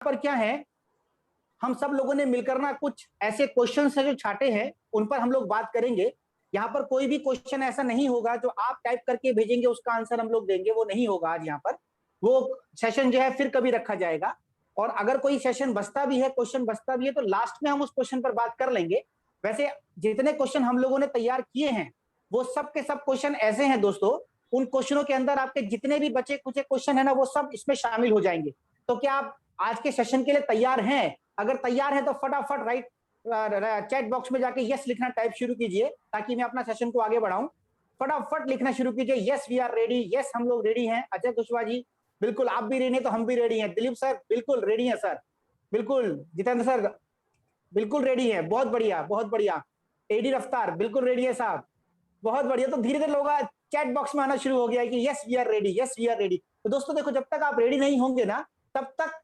पर क्या है, हम सब लोगों ने मिलकर ना कुछ ऐसे क्वेश्चन है जो छाटे हैं, उन पर हम लोग बात करेंगे। यहाँ पर कोई भी क्वेश्चन ऐसा नहीं होगा जो आप टाइप करके भेजेंगे उसका आंसर हम लोग देंगे, वो नहीं होगा आज यहाँ पर। वो सेशन जो है फिर कभी रखा जाएगा। और अगर कोई सेशन बचता भी है, क्वेश्चन बचता भी है, तो लास्ट में हम उस क्वेश्चन पर बात कर लेंगे। वैसे जितने क्वेश्चन हम लोगों ने तैयार किए हैं, वो सब के सब क्वेश्चन ऐसे हैं दोस्तों, उन क्वेश्चनों के अंदर आपके जितने भी बचे कुछ क्वेश्चन है ना, वो सब इसमें शामिल हो जाएंगे। तो क्या आप आज के सेशन के लिए तैयार हैं? अगर तैयार है तो फटाफट राइट चैट बॉक्स में जाके यस लिखना टाइप शुरू कीजिए, ताकि मैं अपना सेशन को आगे बढ़ाऊं। फटाफट लिखना शुरू कीजिए, yes we are ready, yes हम लोग रेडी हैं। अजय कुशवाहा जी बिल्कुल, आप भी रेडी हैं तो हम भी रेडी हैं। दिलीप सर बिल्कुल रेडी हैं सर, बिल्कुल। जितेंद्र सर बिल्कुल रेडी है, बहुत बढ़िया बहुत बढ़िया। एडी रफ्तार बिल्कुल रेडी है साहब, बहुत बढ़िया। तो धीरे धीरे लोग चैट बॉक्स में आना शुरू हो गया है कि yes we are ready, yes we are ready. तो दोस्तों देखो, जब तक आप रेडी नहीं होंगे ना, तब तक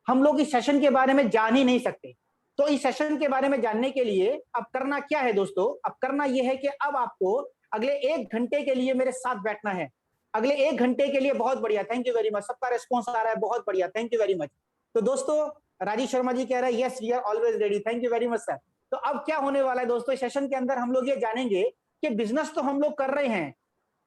हम लोग इस सेशन के बारे में जान ही नहीं सकते। तो इस सेशन के बारे में जानने के लिए अब करना क्या है दोस्तों? अब करना यह है कि अब आपको अगले 1 घंटे के लिए मेरे साथ बैठना है। अगले 1 घंटे के लिए, बहुत बढ़िया, थैंक यू वेरी मच, सबका रिस्पॉन्स आ रहा है, बहुत बढ़िया, थैंक यू वेरी मच। तो दोस्तों राजीव शर्मा जी कह रहे हैं yes we are always ready, thank you very much sir. तो अब क्या होने वाला है दोस्तों, इस सेशन के अंदर हम लोग ये जानेंगे कि बिजनेस तो हम लोग कर रहे हैं,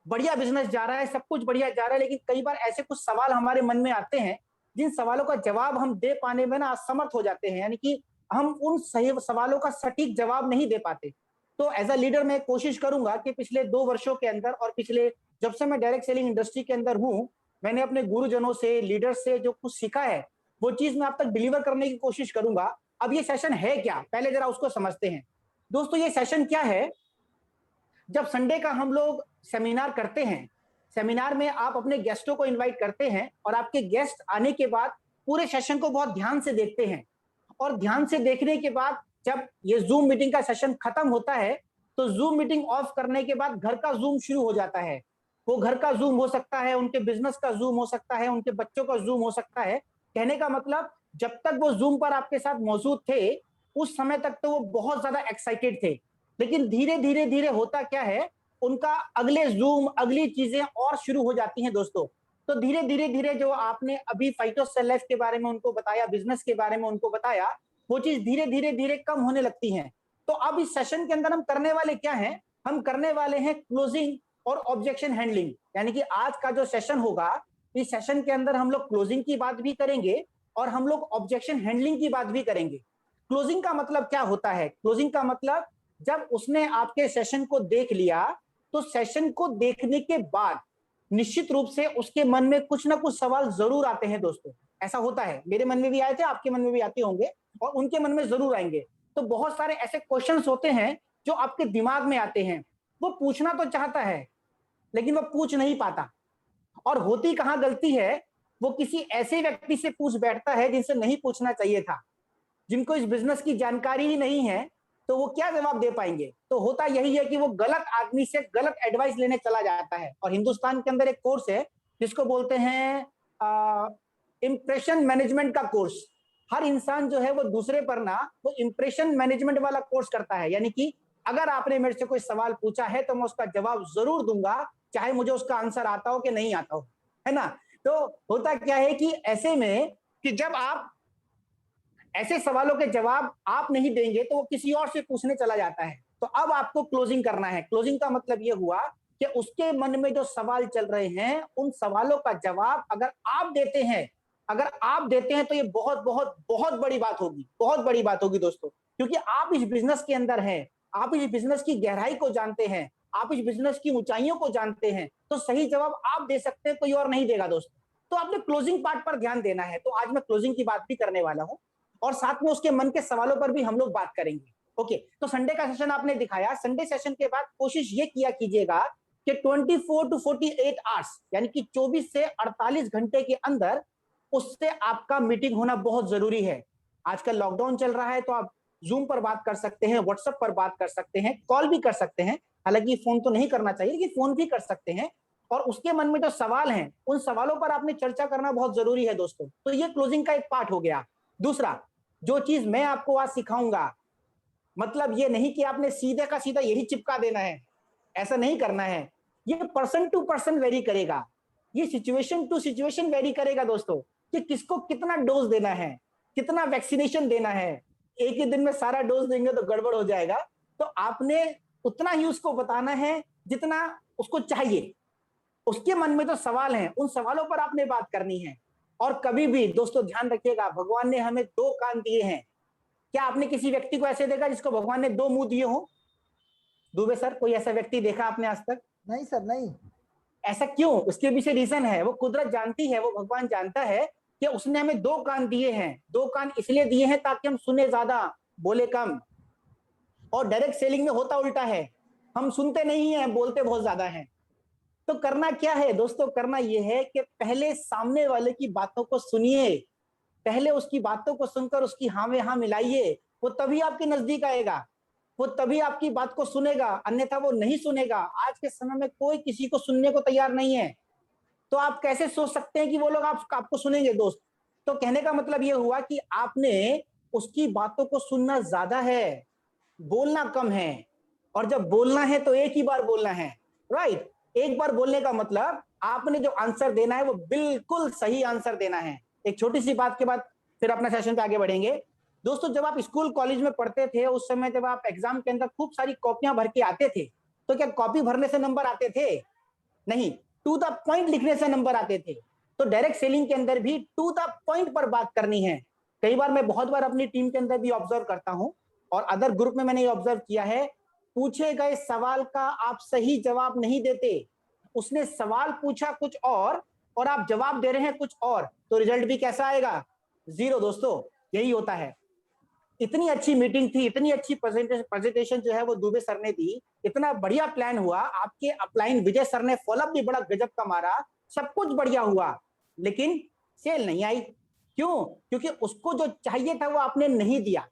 बढ़िया बिजनेस जा रहा है, सब कुछ बढ़िया जा रहा है, लेकिन कई बार ऐसे कुछ सवाल हमारे मन में आते हैं जिन सवालों का जवाब हम दे पाने में ना असमर्थ हो जाते हैं, यानी कि हम उन सही सवालों का सटीक जवाब नहीं दे पाते। तो एज अ लीडर मैं कोशिश करूंगा कि पिछले 2 वर्षों के अंदर और पिछले जब से मैं डायरेक्ट सेलिंग इंडस्ट्री के अंदर हूं, मैंने अपने गुरुजनों से, लीडर से जो कुछ सीखा है, वो चीज मैं आप तक डिलीवर करने की कोशिश करूंगा। अब ये सेशन है क्या, पहले जरा उसको समझते हैं। दोस्तों ये सेशन क्या है, जब संडे का हम लोग सेमिनार करते हैं, सेमिनार में आप अपने गेस्टों को इनवाइट करते हैं और आपके गेस्ट आने के बाद पूरे सेशन को बहुत ध्यान से देखते हैं। और ध्यान से देखने के बाद जब ये जूम मीटिंग का सेशन खत्म होता है, तो जूम मीटिंग ऑफ करने के बाद घर का जूम शुरू हो जाता है। वो घर का जूम हो सकता है, उनके बिजनेस का जूम हो सकता है, उनके बच्चों का जूम हो सकता है। कहने का मतलब, जब तक वो जूम पर आपके साथ मौजूद थे, उस समय तक तो वो बहुत ज्यादा एक्साइटेड थे। लेकिन धीरे धीरे धीरे होता क्या है, उनका अगले जूम, अगली चीजें और शुरू हो जाती हैं दोस्तों। तो धीरे धीरे धीरे जो आपने अभी फाइटो सेल लाइफ के बारे में उनको बताया, बिजनेस के बारे में उनको बताया, वो चीज धीरे धीरे धीरे कम होने लगती हैं। तो अब इस सेशन के अंदर हम करने वाले क्या हैं, हम करने वाले हैं क्लोजिंग और ऑब्जेक्शन हैंडलिंग। यानी कि आज का जो सेशन होगा, इस सेशन के अंदर हम लोग क्लोजिंग की बात भी करेंगे और हम लोग ऑब्जेक्शन हैंडलिंग की बात भी करेंगे। क्लोजिंग का मतलब क्या होता है? क्लोजिंग का मतलब, जब उसने आपके सेशन को देख लिया, तो सेशन को देखने के बाद निश्चित रूप से उसके मन में कुछ ना कुछ सवाल जरूर आते हैं दोस्तों। ऐसा होता है, मेरे मन में भी आए थे, आपके मन में भी आते होंगे और उनके मन में जरूर आएंगे। तो बहुत सारे ऐसे क्वेश्चंस होते हैं जो आपके दिमाग में आते हैं, वो पूछना तो चाहता है लेकिन वो पूछ नहीं पाता। और होती कहां गलती है, वो किसी ऐसे व्यक्ति से पूछ बैठता है जिनसे नहीं पूछना चाहिए था, जिनको इस बिजनेस की जानकारी ही नहीं है, तो वो क्या जवाब दे पाएंगे? तो होता यही है कि वो गलत आदमी से गलत एडवाइस लेने चला जाता है। और हिंदुस्तान के अंदर एक कोर्स है जिसको बोलते हैं इंप्रेशन मैनेजमेंट का कोर्स। हर इंसान जो है वो दूसरे पर ना, वो इंप्रेशन मैनेजमेंट वाला कोर्स करता है। यानी कि अगर आपने मेरे से कोई सवाल पूछा है तो मैं उसका जवाब जरूर दूंगा, चाहे मुझे उसका आंसर आता हो कि नहीं आता हो, है ना। तो होता क्या है कि ऐसे में, कि जब आप ऐसे सवालों के जवाब आप नहीं देंगे तो वो किसी और से पूछने चला जाता है। तो अब आपको क्लोजिंग करना है। क्लोजिंग का मतलब यह हुआ कि उसके मन में जो सवाल चल रहे हैं, उन सवालों का जवाब अगर आप देते हैं, अगर आप देते हैं, तो ये बहुत बहुत बहुत बड़ी बात होगी, बहुत बड़ी बात होगी दोस्तों। क्योंकि आप इस बिजनेस के अंदर हैं, आप इस बिजनेस की गहराई को जानते हैं, आप इस बिजनेस की ऊंचाइयों को जानते हैं, तो सही जवाब आप दे सकते हैं, कोई और नहीं देगा दोस्तों। तो आपने क्लोजिंग पार्ट पर ध्यान देना है। तो आज मैं क्लोजिंग की बात भी करने वाला हूं और साथ में उसके मन के सवालों पर भी हम लोग बात करेंगे। ओके, तो संडे का सेशन आपने दिखाया। संडे सेशन के बाद कोशिश ये किया कीजिएगा कि 24 टू 48 आवर्स, यानी कि 24 से 48 घंटे के अंदर उससे आपका मीटिंग होना बहुत जरूरी है। आजकल लॉकडाउन चल रहा है, तो आप जूम पर बात कर सकते हैं, व्हाट्सएप पर बात कर सकते हैं, कॉल भी कर सकते हैं। हालांकि फोन तो नहीं करना चाहिए, लेकिन फोन भी कर सकते हैं। और उसके मन में जो सवाल हैं, उन सवालों पर आपने चर्चा करना बहुत जरूरी है दोस्तों। तो ये क्लोजिंग का एक पार्ट हो गया। दूसरा, जो चीज मैं आपको आज सिखाऊंगा, मतलब ये नहीं कि आपने सीधे का सीधा यही चिपका देना है, ऐसा नहीं करना है। ये पर्सन टू पर्सन वेरी करेगा, ये सिचुएशन टू सिचुएशन वेरी करेगा दोस्तों। कि किसको कितना डोज देना है, कितना वैक्सीनेशन देना है। एक ही दिन में सारा डोज देंगे तो गड़बड़ हो जाएगा। तो आपने उतना ही उसको बताना है जितना उसको चाहिए। उसके मन में जो सवाल हैं, उन सवालों पर आपने बात करनी है। और कभी भी दोस्तों ध्यान रखिएगा, भगवान ने हमें दो कान दिए हैं। क्या आपने किसी व्यक्ति को ऐसे देखा जिसको भगवान ने दो मुंह दिए हो? दुबे सर, कोई ऐसा व्यक्ति देखा आपने आज तक? नहीं सर, नहीं। ऐसा क्यों? उसके पीछे रीजन है, वो कुदरत जानती है, वो भगवान जानता है कि उसने हमें दो कान दिए हैं। दो कान इसलिए दिए हैं ताकि हम सुने ज्यादा, बोले कम। और डायरेक्ट सेलिंग में होता उल्टा है, हम सुनते नहीं है, बोलते बहुत ज्यादा है। तो करना क्या है दोस्तों? करना यह है कि पहले सामने वाले की बातों को सुनिए, पहले उसकी बातों को सुनकर उसकी हाँ में हाँ मिलाइए। वो तभी आपके नजदीक आएगा, वो तभी आपकी बात को सुनेगा, अन्यथा वो नहीं सुनेगा। आज के समय में कोई किसी को सुनने को तैयार नहीं है, तो आप कैसे सोच सकते हैं कि वो लोग आपको सुनेंगे दोस्त? तो कहने का मतलब ये हुआ कि आपने उसकी बातों को सुनना ज्यादा है, बोलना कम है। और जब बोलना है तो एक ही बार बोलना है, राइट? एक बार बोलने का मतलब आपने जो आंसर देना है वो बिल्कुल सही आंसर देना है। एक छोटी सी बात के बाद फिर अपना सेशन पे आगे बढ़ेंगे। दोस्तों, जब आप स्कूल कॉलेज में पढ़ते थे, उस समय जब आप एग्जाम के अंदर खूब सारी कॉपियां भर के आते थे, तो क्या कॉपी भरने से नंबर आते थे? नहीं, टू द पॉइंट लिखने से नंबर आते थे। तो डायरेक्ट सेलिंग के अंदर भी टू द पॉइंट पर बात करनी है। कई बार मैं बहुत बार अपनी टीम के अंदर भी ऑब्जर्व करता हूं, और अदर ग्रुप में मैंने ये ऑब्जर्व किया है, पूछे गए सवाल का आप सही जवाब नहीं देते। उसने सवाल पूछा कुछ और आप जवाब दे रहे हैं कुछ और, तो रिजल्ट भी कैसा आएगा? जीरो। दोस्तों, यही होता है। इतनी अच्छी मीटिंग थी, इतनी अच्छी प्रेजेंटेशन जो है वो दुबे सर ने दी, इतना बढ़िया प्लान हुआ, आपके अपलाइन विजय सर ने फॉलोअप भी बड़ा गजब का मारा, सब कुछ बढ़िया हुआ, लेकिन सेल नहीं आई। क्यों? क्योंकि उसको जो चाहिए था वो आपने नहीं दिया।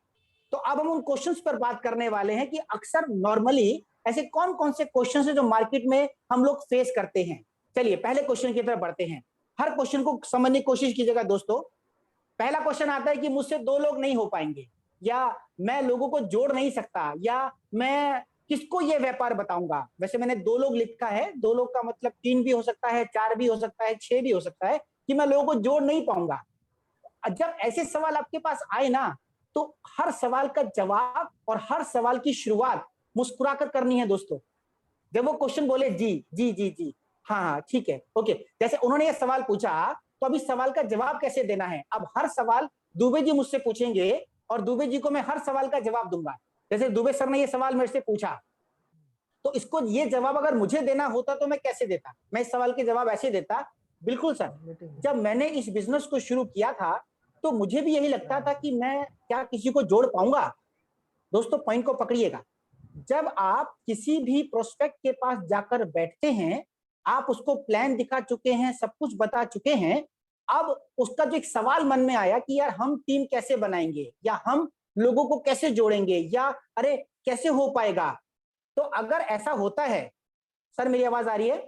तो अब हम उन क्वेश्चंस पर बात करने वाले हैं कि अक्सर नॉर्मली ऐसे कौन कौन से क्वेश्चंस हैं जो मार्केट में हम लोग फेस करते हैं। चलिए पहले क्वेश्चन की तरफ बढ़ते हैं। हर क्वेश्चन को समझने की कोशिश कीजिएगा दोस्तों। पहला क्वेश्चन आता है कि मुझसे दो लोग नहीं हो पाएंगे, या मैं लोगों को जोड़ नहीं सकता, या मैं किसको ये व्यापार बताऊंगा। वैसे मैंने दो लोग लिखा है, दो लोग का मतलब तीन भी हो सकता है, चार भी हो सकता है, छह भी हो सकता है, कि मैं लोगों को जोड़ नहीं पाऊंगा। जब ऐसे सवाल आपके पास आए ना, तो हर सवाल का जवाब और हर सवाल की शुरुआत मुस्कुराकर करनी है दोस्तों। जब वो क्वेश्चन बोले जी जी जी जी, हाँ हाँ ठीक है, ओके, जैसे उन्होंने ये सवाल पूछा, तो अभी सवाल का जवाब कैसे देना है। अब हर सवाल दुबे जी मुझसे पूछेंगे और दुबे जी को मैं हर सवाल का जवाब दूंगा। जैसे दुबे सर ने ये सवाल मेरे से पूछा, तो इसको ये जवाब अगर मुझे देना होता तो मैं कैसे देता? मैं इस सवाल के जवाब ऐसे देता, बिल्कुल सर, जब मैंने इस बिजनेस को शुरू किया था तो मुझे भी यही लगता था कि मैं क्या किसी को जोड़ पाऊंगा। दोस्तों, पॉइंट को पकड़िएगा। जब आप किसी भी प्रोस्पेक्ट के पास जाकर बैठते हैं, आप उसको प्लान दिखा चुके हैं, सब कुछ बता चुके हैं, अब उसका जो एक सवाल मन में आया कि यार हम टीम कैसे बनाएंगे, या हम लोगों को कैसे जोड़ेंगे, या अरे कैसे हो पाएगा। तो अगर ऐसा होता है, सर मेरी आवाज आ रही है?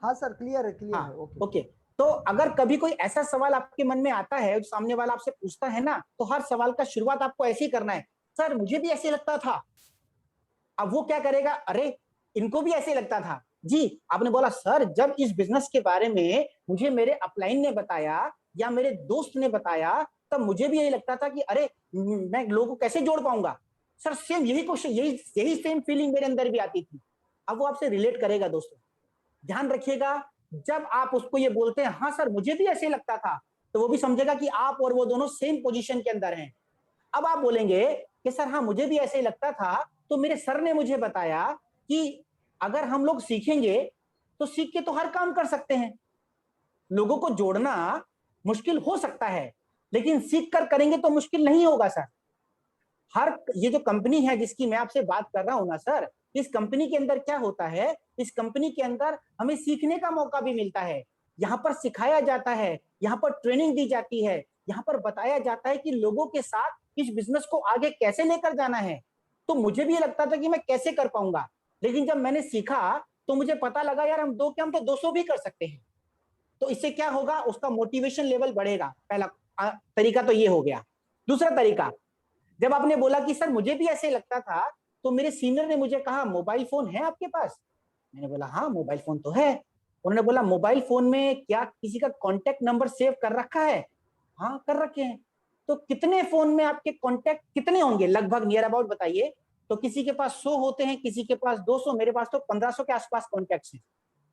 हाँ सर, क्लियर है, क्लियर हाँ, है। ओके। तो अगर कभी कोई ऐसा सवाल आपके मन में आता है, सामने वाला आपसे पूछता है ना, तो हर सवाल का शुरुआत आपको ऐसे ही करना है, सर मुझे भी ऐसे लगता था। अब वो क्या करेगा, अरे इनको भी ऐसे लगता था जी। आपने बोला सर जब इस बिजनेस के बारे में मुझे मेरे अपलाइन ने बताया या मेरे दोस्त ने बताया, तब मुझे भी यही लगता था कि अरे मैं लोगों को कैसे जोड़ पाऊंगा। सर सेम यही क्वेश्चन, यही सेम फीलिंग मेरे अंदर भी आती थी। अब वो आपसे रिलेट करेगा दोस्तों। ध्यान रखिएगा, जब आप उसको ये बोलते हैं हाँ सर मुझे भी ऐसे लगता था, तो वो भी समझेगा कि आप और वो दोनों सेम पोजीशन के अंदर हैं। अब आप बोलेंगे कि सर हाँ मुझे भी ऐसे ही लगता था, तो मेरे सर ने मुझे बताया कि अगर हम लोग सीखेंगे तो सीख के तो हर काम कर सकते हैं। लोगों को जोड़ना मुश्किल हो सकता है, लेकिन सीख कर करेंगे तो मुश्किल नहीं होगा सर। ये जो कंपनी है जिसकी मैं आपसे बात कर रहा हूं ना सर, इस कंपनी के अंदर क्या होता है, इस कंपनी के अंदर हमें सीखने का मौका भी मिलता है। यहाँ पर सिखाया जाता है, यहाँ पर ट्रेनिंग दी जाती है, यहाँ पर बताया जाता है कि लोगों के साथ इस बिजनेस को आगे कैसे लेकर जाना है। तो मुझे भी ये लगता था कि मैं कैसे कर पाऊंगा, लेकिन जब मैंने सीखा तो मुझे पता लगा यार हम दो क्या, हम तो 200 भी कर सकते हैं। तो इससे क्या होगा, उसका मोटिवेशन लेवल बढ़ेगा। पहला तरीका तो ये हो गया। दूसरा तरीका, जब आपने बोला कि सर मुझे भी ऐसे लगता था, तो मेरे सीनियर ने मुझे कहा मोबाइल फोन है आपके पास? मैंने बोला हाँ मोबाइल फोन तो है। उन्होंने बोला मोबाइल फोन में क्या किसी का कांटेक्ट नंबर सेव कर रखा है? हाँ कर रखे हैं। तो कितने फोन में आपके कॉन्टेक्ट कितने होंगे लगभग नियर अबाउट बताइए। तो किसी के पास 100 होते हैं, किसी के पास 200, मेरे पास तो 1500 के आसपास कॉन्टेक्ट्स हैं।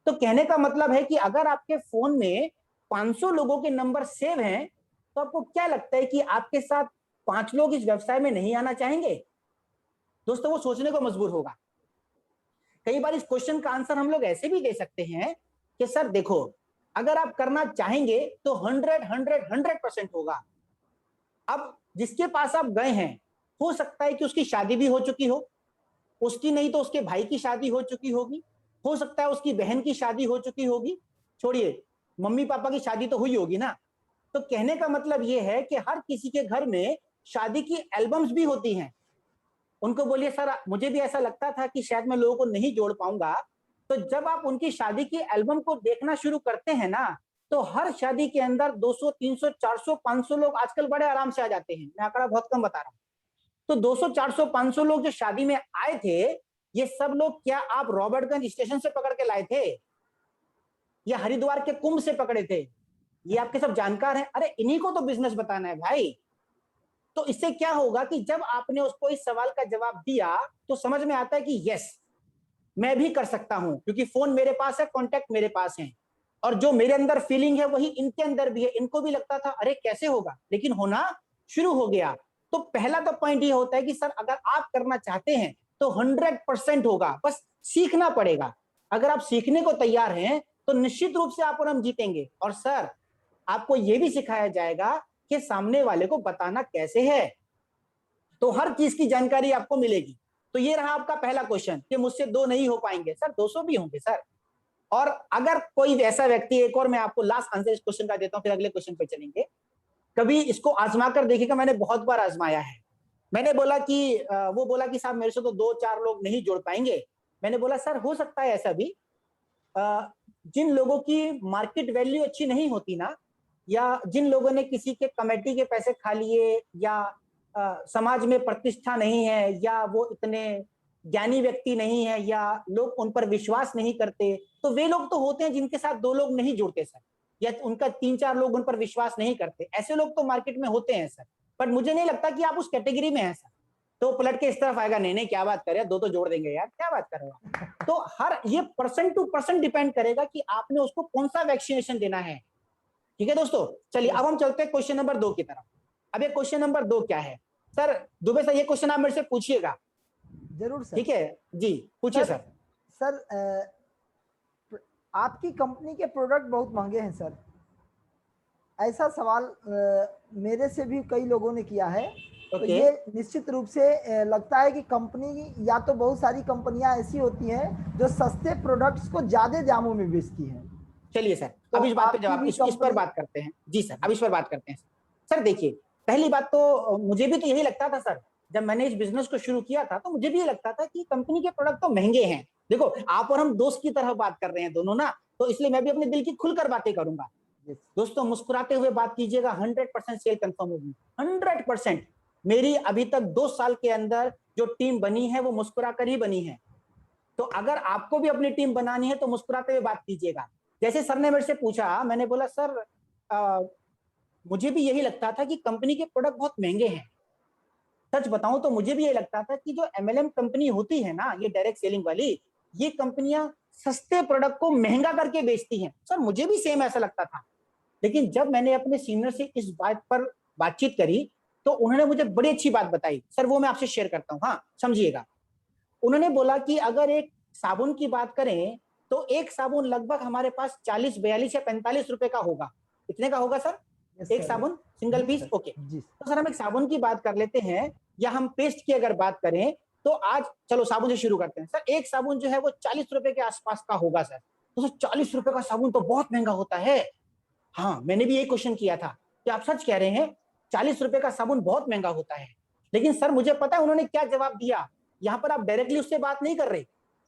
तो कहने का मतलब है कि अगर आपके फोन में 500 लोगों के नंबर सेव हैं, तो आपको क्या लगता है कि आपके साथ 5 लोग इस व्यवसाय में नहीं आना चाहेंगे? दोस्तों वो सोचने को मजबूर होगा। कई बार इस क्वेश्चन का आंसर हम लोग ऐसे भी दे सकते हैं कि सर देखो, अगर आप करना चाहेंगे तो 100% होगा। अब जिसके पास आप गए हैं, हो सकता है कि उसकी शादी भी हो चुकी हो, उसकी नहीं तो उसके भाई की शादी हो चुकी होगी, हो सकता है उसकी बहन की शादी हो चुकी होगी, छोड़िए मम्मी पापा की शादी तो हुई होगी ना। तो कहने का मतलब यह है कि हर किसी के घर में शादी की एल्बम्स भी होती हैं। उनको बोलिए सर मुझे भी ऐसा लगता था कि शायद मैं लोगों को नहीं जोड़ पाऊंगा। तो जब आप उनकी शादी की एल्बम को देखना शुरू करते हैं ना, तो हर शादी के अंदर 200, 300, 400, 500 लोग आजकल बड़े आराम से आ जाते हैं। मैं आंकड़ा बहुत कम बता रहा हूं। तो 200, 400, 500 लोग जो शादी में आए थे, ये सब लोग क्या आप रॉबर्टगंज स्टेशन से पकड़ के लाए थे या हरिद्वार के कुंभ से पकड़े थे? ये आपके सब जानकार हैं। अरे इन्हीं को तो बिजनेस बताना है भाई। तो इससे क्या होगा कि जब आपने उसको इस सवाल का जवाब दिया, तो समझ में आता है कि यस मैं भी कर सकता हूं, क्योंकि फोन मेरे पास है, कॉन्टेक्ट मेरे पास है, और जो मेरे अंदर फीलिंग है वही इनके अंदर भी है। इनको भी लगता था अरे कैसे होगा, लेकिन होना शुरू हो गया। तो पहला तो पॉइंट ये होता है कि सर अगर आप करना चाहते हैं तो 100% होगा, बस सीखना पड़ेगा। अगर आप सीखने को तैयार हैं तो निश्चित रूप से आप और हम जीतेंगे। और सर आपको यह भी सिखाया जाएगा कि सामने वाले को बताना कैसे है, तो हर चीज की जानकारी आपको मिलेगी। तो ये रहा आपका पहला क्वेश्चन कि मुझसे 2 नहीं हो पाएंगे। सर 200 भी होंगे सर। और अगर कोई ऐसा व्यक्ति, एक और मैं आपको लास्ट आंसर इस क्वेश्चन का देता हूं, फिर अगले क्वेश्चन पे चलेंगे। कभी इसको आजमा कर देखिएगा, मैंने बहुत बार आजमाया है। मैंने बोला कि वो बोला कि साहब मेरे से तो 2-4 लोग नहीं जोड़ पाएंगे। मैंने बोला सर हो सकता है ऐसा भी, जिन लोगों की मार्केट वैल्यू अच्छी नहीं होती ना, या जिन लोगों ने किसी के कमेटी के पैसे खा लिए, या समाज में प्रतिष्ठा नहीं है, या वो इतने ज्ञानी व्यक्ति नहीं है, या लोग उन पर विश्वास नहीं करते, तो वे लोग तो होते हैं जिनके साथ 2 लोग नहीं जुड़ते सर, या उनका 3-4 लोग उन पर विश्वास नहीं करते। ऐसे लोग तो मार्केट में होते हैं सर, बट मुझे नहीं लगता कि आप उस कैटेगरी में हैं सर। तो पलट के इस तरफ आएगा, नहीं नहीं क्या बात कर रहे हैं, 2 तो जोड़ देंगे यार, क्या बात कर रहे हो। तो हर ये पर्सन टू पर्सन डिपेंड करेगा कि आपने उसको कौन सा वैक्सीनेशन देना है। ठीक है दोस्तों, चलिए अब हम चलते हैं क्वेश्चन नंबर 2 की तरफ। अब ये क्वेश्चन नंबर 2 क्या है सर? दुबे सर ये क्वेश्चन आप मेरे से पूछिएगा। जरूर सर। ठीक है जी, पूछिए सर। सर आपकी कंपनी के प्रोडक्ट बहुत महंगे हैं सर, ऐसा सवाल मेरे से भी कई लोगों ने किया है। तो ये निश्चित रूप से लगता है कि कंपनी, या तो बहुत सारी कंपनियां ऐसी होती हैं जो सस्ते प्रोडक्ट्स को ज्यादा दामों में बेचती हैं। चलिए सर तो अब इस बात पे जवाब, इस पर बात करते हैं। जी सर अब इस पर बात करते हैं। सर देखिए, पहली बात तो मुझे भी तो यही लगता था सर, जब मैंने इस बिजनेस को शुरू किया था तो मुझे भी ये लगता था कि कंपनी के प्रोडक्ट तो महंगे हैं। देखो आप और हम दोस्त की तरह बात कर रहे हैं दोनों ना, तो इसलिए मैं भी अपने दिल की खुलकर बातें करूंगा। दोस्तों मुस्कुराते हुए बात कीजिएगा, 100% सेल कंफर्म होगी, 100%। मेरी अभी तक 2 साल के अंदर जो टीम बनी है वो मुस्कुरा कर ही बनी है। तो अगर आपको भी अपनी टीम बनानी है तो मुस्कुराते हुए बात कीजिएगा। जैसे सर ने मेरे से पूछा, मैंने बोला सर मुझे भी यही लगता था कि कंपनी के प्रोडक्ट बहुत महंगे हैं। सच बताऊं तो मुझे भी ये लगता था कि जो एमएलएम कंपनी होती है ना, ये डायरेक्ट सेलिंग वाली, ये कंपनियां सस्ते प्रोडक्ट को महंगा करके बेचती हैं। सर मुझे भी सेम ऐसा लगता था। लेकिन जब मैंने अपने सीनियर से इस बात पर बातचीत करी तो उन्होंने मुझे बड़ी अच्छी बात बताई सर, वो मैं आपसे शेयर करता हूँ, हाँ समझिएगा। उन्होंने बोला कि अगर एक साबुन की बात करें तो एक साबुन लगभग हमारे पास 40, 42 या 45 रुपए का होगा। कितने का होगा सर एक साबुन सिंगल पीस? ओके, तो सर हम एक साबुन की बात कर लेते हैं, या हम पेस्ट की अगर बात करें तो आज चलो साबुन से शुरू करते हैं। सर एक साबुन जो है वो 40 रुपए के आसपास का होगा सर। तो सर 40 रुपए का साबुन तो बहुत महंगा होता है। हाँ मैंने भी ये क्वेश्चन किया था कि आप सच कह रहे हैं 40 रुपए का साबुन बहुत महंगा होता है। लेकिन सर मुझे पता है उन्होंने क्या जवाब दिया। यहाँ पर आप डायरेक्टली उससे बात नहीं कर रहे,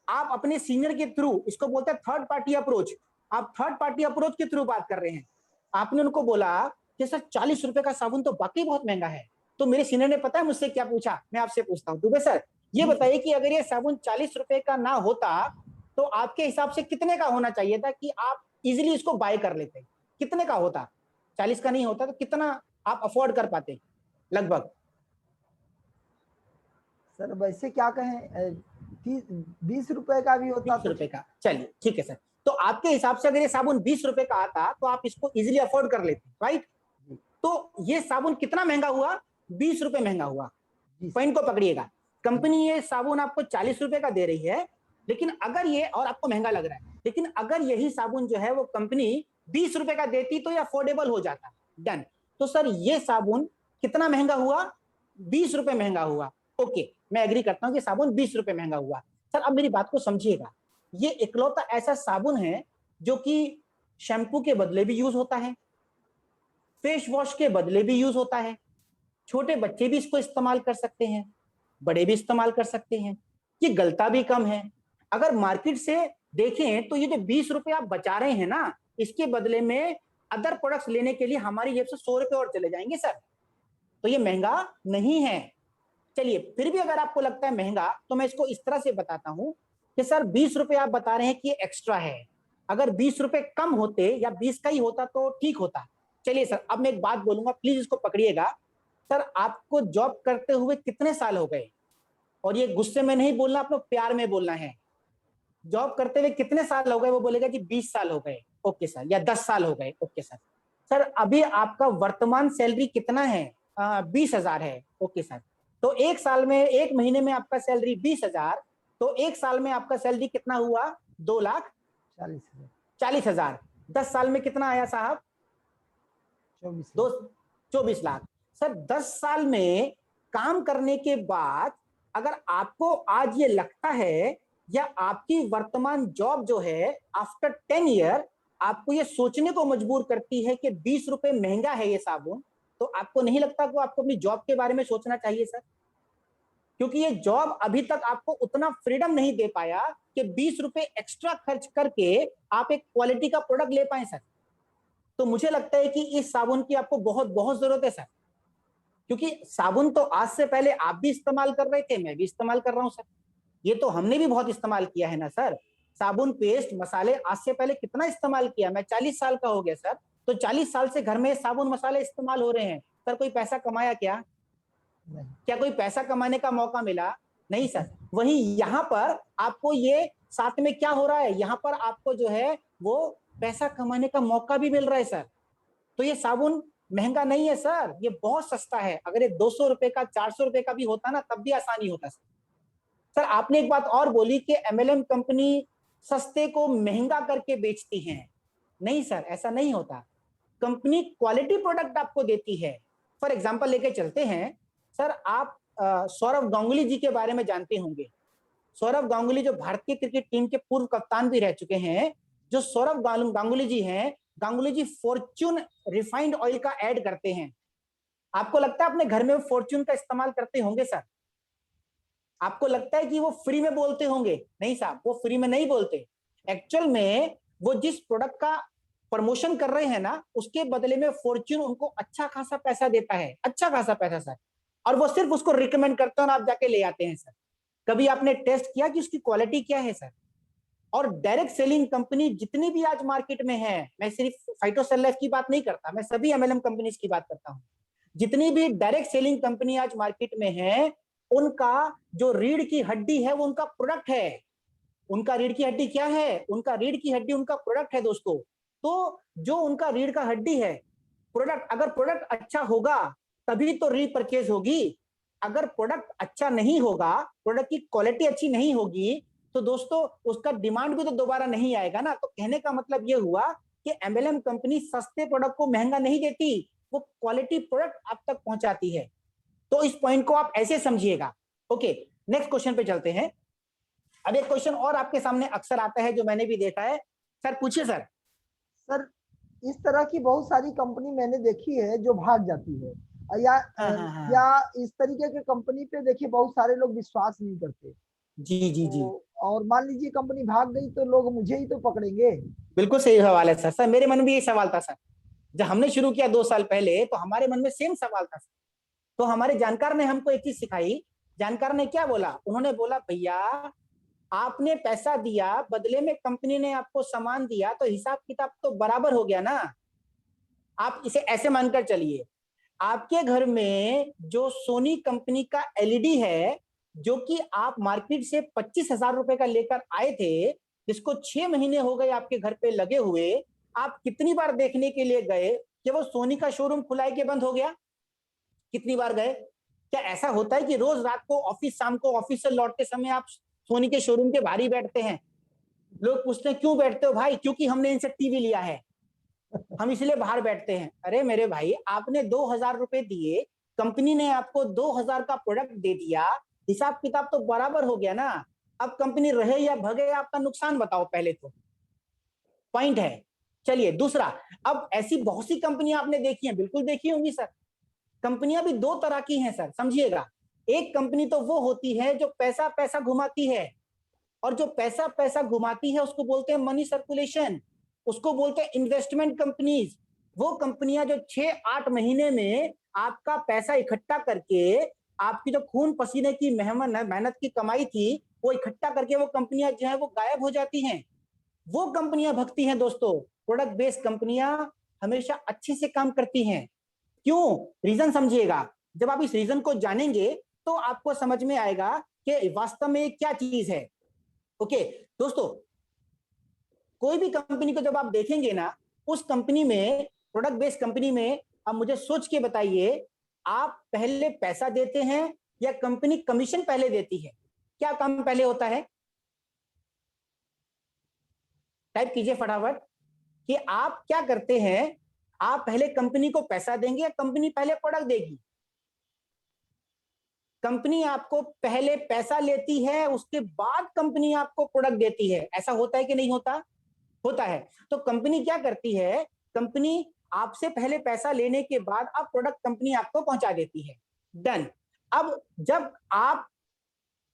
आप अपने सीनियर के थ्रू, इसको बोलते हैं थर्ड पार्टी अप्रोच, आप थर्ड पार्टी अप्रोच के थ्रू बात कर रहे हैं। आपने उनको बोला कि सर 40 रुपए का साबुन तो वाकई बहुत महंगा है। तो मेरे सीनियर ने पता है मुझसे क्या पूछा? मैं आपसे पूछता हूँ दुबे सर, ये बताइए कि अगर ये साबुन 40 रुपए का ना होता तो आपके हिसाब से कितने का होना चाहिए था कि आप इजिली इसको बाय कर लेते? कितने का होता? 40 का नहीं होता तो कितना आप अफोर्ड कर पाते लगभग? सर वैसे क्या कहें, 20 रुपए का भी होता 20 तो रुपए का, चलिए ठीक है सर। तो आपके हिसाब से अगर ये साबुन 20 रुपए का आता तो आप इसको इजिली अफोर्ड कर लेते, राइट? तो ये साबुन कितना महंगा हुआ? 20 रुपए महंगा हुआ। पॉइंट को पकड़िएगा, कंपनी ये साबुन आपको 40 रुपए का दे रही है, लेकिन अगर ये, और आपको महंगा लग रहा है, लेकिन अगर यही साबुन जो है वो कंपनी 20 रुपए का देती तो ये अफोर्डेबल हो जाता। डन। तो सर ये साबुन कितना महंगा हुआ? 20 रुपए महंगा हुआ। ओके, मैं एग्री करता हूं कि साबुन 20 रुपए महंगा हुआ। सर अब मेरी बात को समझिएगा, ये इकलौता ऐसा साबुन है जो कि शैम्पू के बदले भी यूज होता है, फेस वॉश के बदले भी यूज होता है, छोटे बच्चे भी इसको इस्तेमाल कर सकते हैं, बड़े भी इस्तेमाल कर सकते हैं, ये गलता भी कम है। अगर मार्केट से देखें तो ये जो 20 रुपए आप बचा रहे हैं ना, इसके बदले में अदर प्रोडक्ट्स लेने के लिए हमारी जेब से 100 रुपए और चले जाएंगे सर, तो ये महंगा नहीं है। चलिए फिर भी अगर आपको लगता है महंगा तो मैं इसको इस तरह से बताता हूं कि सर 20 रुपए आप बता रहे हैं कि ये एक्स्ट्रा है, अगर 20 रुपए कम होते या 20 का ही होता तो ठीक होता। चलिए सर अब मैं एक बात बोलूंगा, प्लीज इसको पकड़िएगा। सर आपको जॉब करते हुए कितने साल हो गए? और ये गुस्से में नहीं बोलना, आपको प्यार में बोलना है। जॉब करते हुए कितने साल हो गए? वो बोलेगा कि 20 साल हो गए। ओके सर, या 10 साल हो गए। Okay sir. सर अभी आपका वर्तमान सैलरी कितना है? 20,000 है। Okay sir. तो एक साल में, एक महीने में आपका सैलरी 20,000, तो एक साल में आपका सैलरी कितना हुआ? 2,40,000। 40,000। 10 साल में कितना आया साहब? 24 लाख। सर 10 साल में काम करने के बाद अगर आपको आज ये लगता है, या आपकी वर्तमान जॉब जो है आफ्टर 10 ईयर आपको ये सोचने को मजबूर करती है कि 20 रुपए महंगा है ये साबुन, तो आपको नहीं लगता कि आपको अपनी जॉब के बारे में सोचना चाहिए सर? क्योंकि ये जॉब अभी तक आपको उतना फ्रीडम नहीं दे पाया कि 20 रुपए एक्स्ट्रा खर्च करके आप एक क्वालिटी का प्रोडक्ट ले पाए सर। तो मुझे लगता है कि इस साबुन की आपको बहुत बहुत जरूरत है सर, क्योंकि साबुन तो आज से पहले आप भी इस्तेमाल कर रहे थे, मैं भी इस्तेमाल कर रहा हूं सर, ये तो हमने भी बहुत इस्तेमाल किया है ना सर। साबुन, पेस्ट, मसाले आज से पहले कितना इस्तेमाल किया, मैं 40 साल का हो गया सर, तो 40 साल से घर में साबुन मसाले इस्तेमाल हो रहे हैं सर। कोई पैसा कमाया क्या? क्या कोई पैसा कमाने का मौका मिला? नहीं सर। वहीं यहाँ पर आपको ये साथ में क्या हो रहा है, यहाँ पर आपको जो है वो पैसा कमाने का मौका भी मिल रहा है सर। तो ये साबुन महंगा नहीं है सर, ये बहुत सस्ता है। अगर ये 200 रुपए का, 400 रुपए का भी होता ना तब भी आसानी होता सर। सर आपने एक बात और बोली कि एमएलएम कंपनी सस्ते को महंगा करके बेचती है। नहीं सर, ऐसा नहीं होता। कंपनी क्वालिटी प्रोडक्ट आपको देती है। फॉर एग्जांपल लेके चलते हैं सर, आप सौरव गांगुली जी के बारे में जानते होंगे। सौरव गांगुली जो भारतीय क्रिकेट टीम के पूर्व कप्तान भी रह चुके हैं, जो सौरव गांगुली जी हैं, गांगुली जी फॉर्च्यून रिफाइंड ऑयल का ऐड करते हैं। आपको लगता है अपने घर में फॉर्च्यून का इस्तेमाल करते होंगे सर? आपको लगता है कि वो फ्री में बोलते होंगे? नहीं साहब, वो फ्री में नहीं बोलते। एक्चुअल में वो जिस प्रोडक्ट का प्रमोशन कर रहे हैं ना, उसके बदले में फॉर्च्यून उनको अच्छा खासा पैसा देता है, अच्छा खासा पैसा सर, और वो सिर्फ उसको रिकमेंड करते हैं और आप जाके ले आते हैं सर। कभी आपने टेस्ट किया कि उसकी क्वालिटी क्या है सर? और डायरेक्ट सेलिंग कंपनी जितनी भी आज मार्केट में है, मैं सिर्फ फाइटोसैलेफ की बात नहीं करता, मैं सभी एमएलएम कंपनीज की बात करता हूं। जितनी भी डायरेक्ट सेलिंग कंपनी आज मार्केट में है, उनका जो रीढ़ की हड्डी है वो उनका प्रोडक्ट है। उनका रीढ़ की हड्डी क्या है? उनका रीढ़ की हड्डी उनका प्रोडक्ट है दोस्तों। तो जो उनका रीढ़ का हड्डी है प्रोडक्ट, अगर प्रोडक्ट अच्छा होगा तभी तो रीपरचेज होगी। अगर प्रोडक्ट अच्छा नहीं होगा, प्रोडक्ट की क्वालिटी अच्छी नहीं होगी, तो दोस्तों उसका डिमांड भी तो दोबारा नहीं आएगा ना। तो कहने का मतलब ये हुआ कि एमएलएम कंपनी सस्ते प्रोडक्ट को महंगा नहीं देती, वो क्वालिटी प्रोडक्ट आप तक पहुंचाती है। तो इस पॉइंट को आप ऐसे समझिएगा। ओके, नेक्स्ट क्वेश्चन पे चलते हैं। अब एक क्वेश्चन और आपके सामने अक्सर आता है जो मैंने भी देखा है। सर पूछिए सर। सर इस तरह की बहुत सारी कंपनी मैंने देखी है जो भाग जाती है, या या इस तरीके के कंपनी पे देखिए बहुत सारे लोग विश्वास नहीं करते। जी जी जी। और मान लीजिए कंपनी भाग गई तो लोग मुझे ही तो पकड़ेंगे। बिल्कुल सही सवाल है सर। सर मेरे मन में यही सवाल था सर, जब हमने शुरू किया 2 साल पहले तो हमारे मन में सेम सवाल था। तो हमारे जानकार ने हमको एक चीज सिखाई। जानकार ने क्या बोला? उन्होंने बोला भैया आपने पैसा दिया, बदले में कंपनी ने आपको सामान दिया, तो हिसाब किताब तो बराबर हो गया ना। आप इसे ऐसे मानकर चलिए, आपके घर में जो सोनी कंपनी का एलईडी है, जो कि आप मार्केट से 25,000 रुपए का लेकर आए थे, जिसको 6 महीने हो गए आपके घर पे लगे हुए, आप कितनी बार देखने के लिए गए कि वो सोनी का शोरूम खुला है कि बंद हो गया? कितनी बार गए? क्या ऐसा होता है कि रोज रात को ऑफिस, शाम को ऑफिस से लौटते समय आप सोनी के शोरूम के बाहर ही बैठते हैं? लोग पूछते हैं क्यों बैठते हो भाई? क्योंकि हमने इनसे टीवी लिया है, हम इसलिए बाहर बैठते हैं। अरे मेरे भाई, आपने 2,000 रुपए दिए, कंपनी ने आपको 2,000 का प्रोडक्ट दे दिया, हिसाब किताब तो बराबर हो गया ना। अब कंपनी रहे या भगे, आपका नुकसान बताओ पहले तो, पॉइंट है। चलिए दूसरा, अब ऐसी बहुत सी कंपनियां आपने देखी हैं, बिल्कुल देखी होंगी सर। कंपनियां भी दो तरह की हैं सर, समझिएगा। एक कंपनी तो वो होती है जो पैसा पैसा घुमाती है, और जो पैसा पैसा घुमाती है उसको बोलते हैं मनी सर्कुलेशन, उसको बोलते हैं इन्वेस्टमेंट कंपनीज। वो कंपनियां जो 6-8 महीने में आपका पैसा इकट्ठा करके, आपकी जो खून पसीने की मेहनत की कमाई थी वो इकट्ठा करके, वो कंपनियां जो है वो गायब हो जाती हैं, वो कंपनियां भगती हैं दोस्तों। प्रोडक्ट बेस्ड कंपनियां हमेशा अच्छे से काम करती हैं। क्यों? रीजन समझिएगा। जब आप इस रीजन को जानेंगे तो आपको समझ में आएगा कि वास्तव में क्या चीज है। ओके दोस्तों, कोई भी कंपनी को जब आप देखेंगे ना, उस कंपनी में, प्रोडक्ट बेस्ड कंपनी में, अब मुझे सोच के बताइए, आप पहले पैसा देते हैं या कंपनी कमीशन पहले देती है? क्या काम पहले होता है? टाइप कीजिए फटाफट कि आप क्या करते हैं। आप पहले कंपनी को पैसा देंगे या कंपनी पहले प्रोडक्ट देगी? कंपनी आपको पहले पैसा लेती है, उसके बाद कंपनी आपको प्रोडक्ट देती है। ऐसा होता है कि नहीं होता? होता है। तो कंपनी क्या करती है, कंपनी आपसे पहले पैसा लेने के बाद अब प्रोडक्ट कंपनी आपको पहुंचा देती है। डन। अब जब आप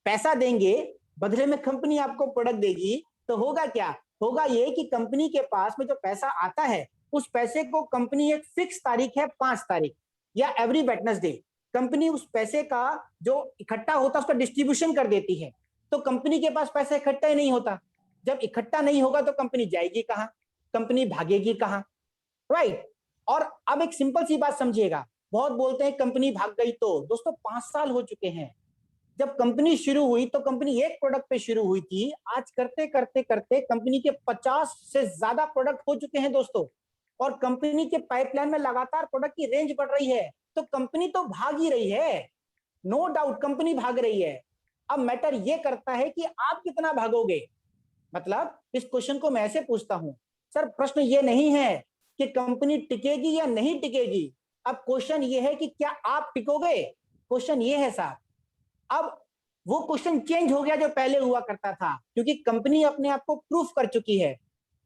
पैसा देंगे, बदले में कंपनी आपको प्रोडक्ट देगी, तो होगा क्या? होगा ये कि कंपनी के पास में जो पैसा आता है, उस पैसे को कंपनी, एक फिक्स तारीख है 5 तारीख या एवरी वेडनेसडे, कंपनी उस पैसे का जो इकट्ठा होता है उसका डिस्ट्रीब्यूशन कर देती है। तो कंपनी के पास पैसा इकट्ठा ही नहीं होता। जब इकट्ठा नहीं होगा तो कंपनी जाएगी कहां? कंपनी भागेगी कहां? राइट। और अब एक सिंपल सी बात समझिएगा। बहुत बोलते हैं कंपनी भाग गई, तो दोस्तों 5 साल हो चुके हैं। जब कंपनी शुरू हुई तो कंपनी एक प्रोडक्ट पे शुरू हुई थी, आज करते करते करते कंपनी के 50 से ज्यादा प्रोडक्ट हो चुके हैं दोस्तों, और कंपनी के पाइपलाइन में लगातार प्रोडक्ट की रेंज बढ़ रही है। तो कंपनी तो भाग ही रही है, नो डाउट कंपनी भाग रही है। अब मैटर ये करता है कि आप कितना भागोगे। मतलब इस क्वेश्चन को मैं ऐसे पूछता हूं, सर प्रश्न ये नहीं है कि कंपनी टिकेगी या नहीं टिकेगी, अब क्वेश्चन ये है कि क्या आप टिकोगे। क्वेश्चन ये है साहब। अब वो क्वेश्चन चेंज हो गया जो पहले हुआ करता था, क्योंकि कंपनी अपने आप को प्रूफ कर चुकी है।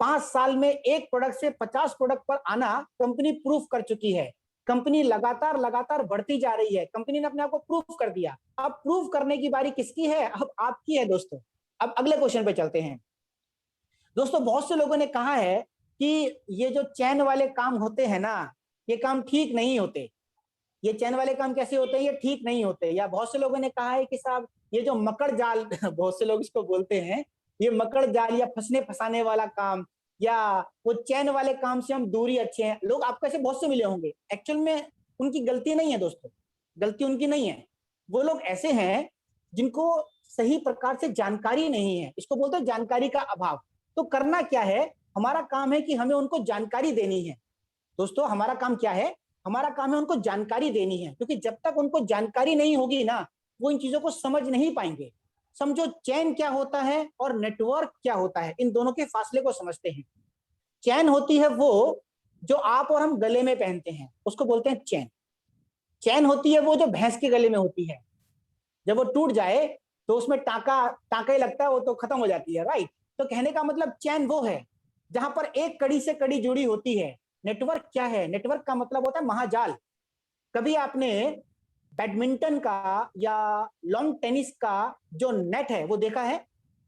5 साल में एक प्रोडक्ट से 50 प्रोडक्ट पर आना कंपनी प्रूफ कर चुकी है। कंपनी लगातार लगातार बढ़ती जा रही है, कंपनी ने अपने आप को प्रूफ कर दिया। अब प्रूफ करने की बारी किसकी है? अब आपकी है दोस्तों। अब अगले क्वेश्चन पे चलते हैं दोस्तों। बहुत से लोगों ने कहा है कि ये जो चैन वाले काम होते हैं ना, ये काम ठीक नहीं होते। ये चैन वाले काम कैसे होते हैं? ये ठीक नहीं होते। या बहुत से लोगों ने कहा है कि साहब ये जो मकड़ जाल बहुत से लोग इसको बोलते हैं, ये मकड़ जाल या फंसने फंसाने वाला काम, या वो चैन वाले काम से हम दूरी अच्छे हैं। लोग आपको ऐसे बहुत से मिले होंगे। एक्चुअल में उनकी गलती नहीं है दोस्तों, गलती उनकी नहीं है। वो लोग ऐसे हैं जिनको सही प्रकार से जानकारी नहीं है, इसको बोलते हैं जानकारी का अभाव। तो करना क्या है? हमारा काम है कि हमें उनको जानकारी देनी है। दोस्तों हमारा काम क्या है? हमारा काम है उनको जानकारी देनी है, क्योंकि जब तक उनको जानकारी नहीं होगी ना, वो इन चीजों को समझ नहीं पाएंगे। समझो चैन क्या होता है और नेटवर्क क्या होता है, इन दोनों के फासले को समझते हैं। चैन होती है वो जो आप और हम गले में पहनते हैं, उसको बोलते हैं चैन। चैन होती है वो जो भैंस के गले में होती है, जब वो टूट जाए तो उसमें टाका टाका ही लगता है, वो तो खत्म हो जाती है। राइट। तो कहने का मतलब चैन वो है जहां पर एक कड़ी से कड़ी जुड़ी होती है। नेटवर्क क्या है? नेटवर्क का मतलब होता है महाजाल। कभी आपने बैडमिंटन का या लॉन टेनिस का जो नेट है वो देखा है?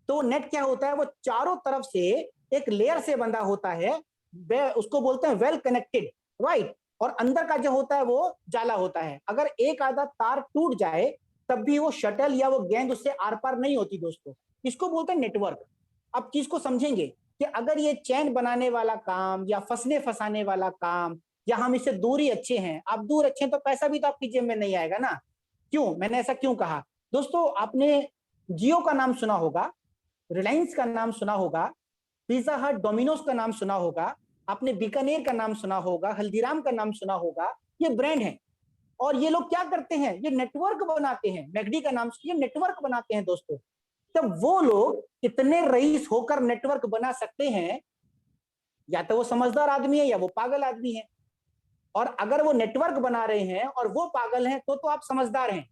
तो नेट क्या होता है? वो चारों तरफ से एक लेयर से बंधा होता है, उसको बोलते हैं वेल कनेक्टेड। राइट। और अंदर का जो होता है वो जाला होता है। अगर एक आधा तार टूट जाए तब भी वो शटल या वो गेंद उससे आर पार नहीं होती दोस्तों। इसको बोलते हैं नेटवर्क। अब चीज को समझेंगे कि अगर ये चैन बनाने वाला काम या फंसने फंसाने वाला काम या हम इससे दूर ही अच्छे हैं। आप दूर अच्छे हैं तो पैसा भी तो आपकी जेब में नहीं आएगा ना। क्यों, मैंने ऐसा क्यों कहा? दोस्तों, आपने जियो का नाम सुना होगा, रिलायंस का नाम सुना होगा, पिज्जा हट, डोमिनोज का नाम सुना होगा, आपने बीकानेर का नाम सुना होगा, हल्दीराम का नाम सुना होगा। ये ब्रांड है और ये लोग क्या करते हैं, ये नेटवर्क बनाते हैं। मैकडी का नाम, ये नेटवर्क बनाते हैं दोस्तों। तब वो लोग इतने रईस होकर नेटवर्क बना सकते हैं, या तो वो समझदार आदमी है या वो पागल आदमी है। और अगर वो नेटवर्क बना रहे हैं और वो पागल हैं तो आप समझदार हैं।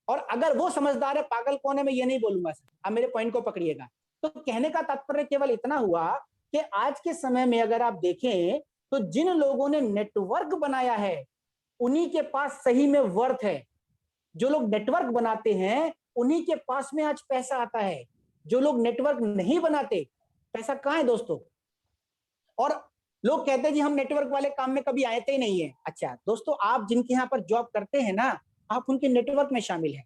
और अगर वो समझदार है, पागल कौन है मैं ये नहीं बोलूंगा सर, आप मेरे पॉइंट को पकड़िएगा। तो कहने का तात्पर्य केवल इतना हुआ कि आज के समय में अगर आप देखें तो जिन लोगों ने नेटवर्क बनाया है उन्हीं के पास सही में वर्थ है। जो लोग नेटवर्क बनाते हैं उन्हीं के पास में आज पैसा आता है। जो लोग नेटवर्क नहीं बनाते, पैसा कहां है दोस्तों? और लोग कहते हैं जी हम नेटवर्क वाले काम में कभी आए ही नहीं है। अच्छा दोस्तों, आप जिनके यहाँ पर जॉब करते हैं ना, आप उनके नेटवर्क में शामिल हैं।